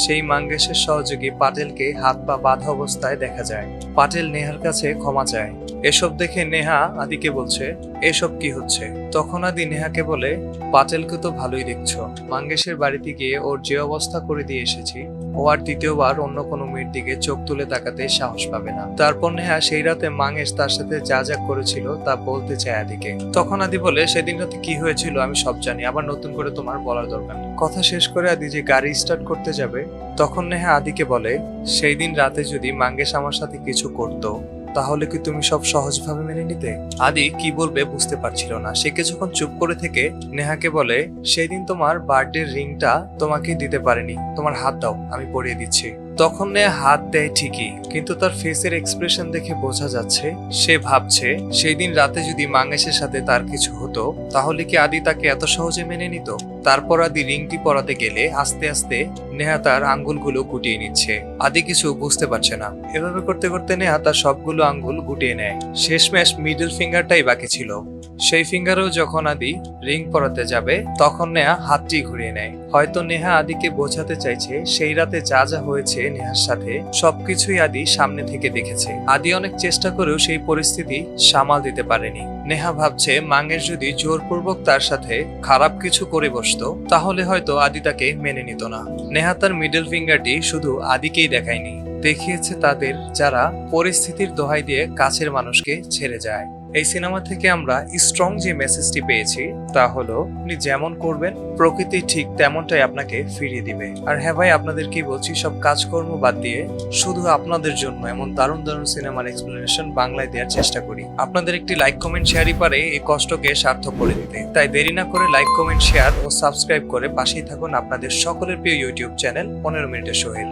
সেই মাঙ্গেশের সহযোগী পাটেলকে হাত পা বাঁধা অবস্থায় দেখা যায়। পাটেল নেহার কাছে ক্ষমা চায়। এসব দেখে নেহা আদিকে বলছে এসব কি হচ্ছে? তখন আদি নেহাকে বলে পাটেলকে তো ভালোই দেখছো, মাঙ্গেশের বাড়িতে গিয়ে ওর যে অবস্থা করে দিয়ে এসেছি, ও আর দ্বিতীয়বার অন্য কোনো মেয়ের দিকে চোখ তুলে তাকাতে সাহস পাবে না। তারপর নেহা সেই রাতে মাঙ্গেশ তার সাথে যা যা করেছিল তা বলতে চায় আদিকে। তখন আদি বলে সেদিন রাতে কি হয়েছিল আমি সব জানি, আবার নতুন করে তোমার বলার দরকার নেই। কথা শেষ করে আদি যে গাড়ি স্টার্ট করতে যাবে, তখন নেহা আদিকে বলে সেই দিন রাতে যদি মাঙ্গেশ আমার সাথে কিছু করতো তাহলে কি তুমি সব সহজভাবে মেনে নিতে? আদি কি বলবে বুঝতে পারছিল না। সে কিছুক্ষণ চুপ করে থেকে নেহাকে বলে সেই দিন তোমার বার্থডে রিংটা তোমাকে দিতে পারেনি, তোমার হাত দাও আমি পরিয়ে দিচ্ছি। তখন নেহা হাত দেয় ঠিকই, কিন্তু তার ফেসের এক্সপ্রেশন দেখে বোঝা যাচ্ছে সে ভাবছে সেই দিন রাতে যদি মাঙ্গেশের সাথে তার কিছু হতো তাহলে কি আদি তাকে এত সহজে মেনে নিত? তারপর আদি রিংটি পরাতে গেলে আস্তে আস্তে নেহা তার আঙ্গুলগুলো গুটিয়ে নিচ্ছে। আদি কিছু বুঝতে পারছে না। এভাবে করতে করতে নেহা তার সবগুলো আঙ্গুল গুটিয়ে নেয়। শেষমেশ মিডল ফিঙ্গারটাই বাকি ছিল। সেই ফিঙ্গারেও যখন আদি রিং পরাতে যাবে তখন নেহা হাতটি ঘুরিয়ে নেয়। হয়তো নেহা আদিকে বোঝাতে চাইছে সেই রাতে যা যা হয়েছে নেহার সাথে সবকিছুই আদি সামনে থেকে দেখেছে। আদি অনেক চেষ্টা করেও সেই পরিস্থিতি সামাল দিতে পারেনি। নেহা ভাবছে মাঙ্গেশ যদি জোরপূর্বক তার সাথে খারাপ কিছু করে বসতো তাহলে হয়তো আদি তাকে মেনে নিত না। নেহা তার মিডল ফিঙ্গারটি শুধু আদিকেই দেখায়নি, দেখিয়েছে তাদের যারা পরিস্থিতির দোহাই দিয়ে কাছের মানুষকে ছেড়ে যায়। এই সিনেমা থেকে আমরা স্ট্রং যে মেসেজটি পেয়েছি তা হলো আপনি যেমন করবেন প্রকৃতি ঠিক তেমনটাই আপনাকে ফিরিয়ে দিবে। আর হ্যাঁ ভাই, আপনাদেরকে বলছি সব কাজকর্ম বাদ দিয়ে শুধু আপনাদের জন্য এমন দারুণ দারুণ সিনেমার এক্সপ্লেনেশন বাংলায় দেওয়ার চেষ্টা করি। আপনাদের একটি লাইক কমেন্ট শেয়ারই পারে এই কষ্টকে সার্থক করে দিতে। তাই দেরি না করে লাইক কমেন্ট শেয়ার ও সাবস্ক্রাইব করে পাশেই থাকুন আপনাদের সকলের প্রিয় ইউটিউব চ্যানেল 15 মিনিটের সোহেল।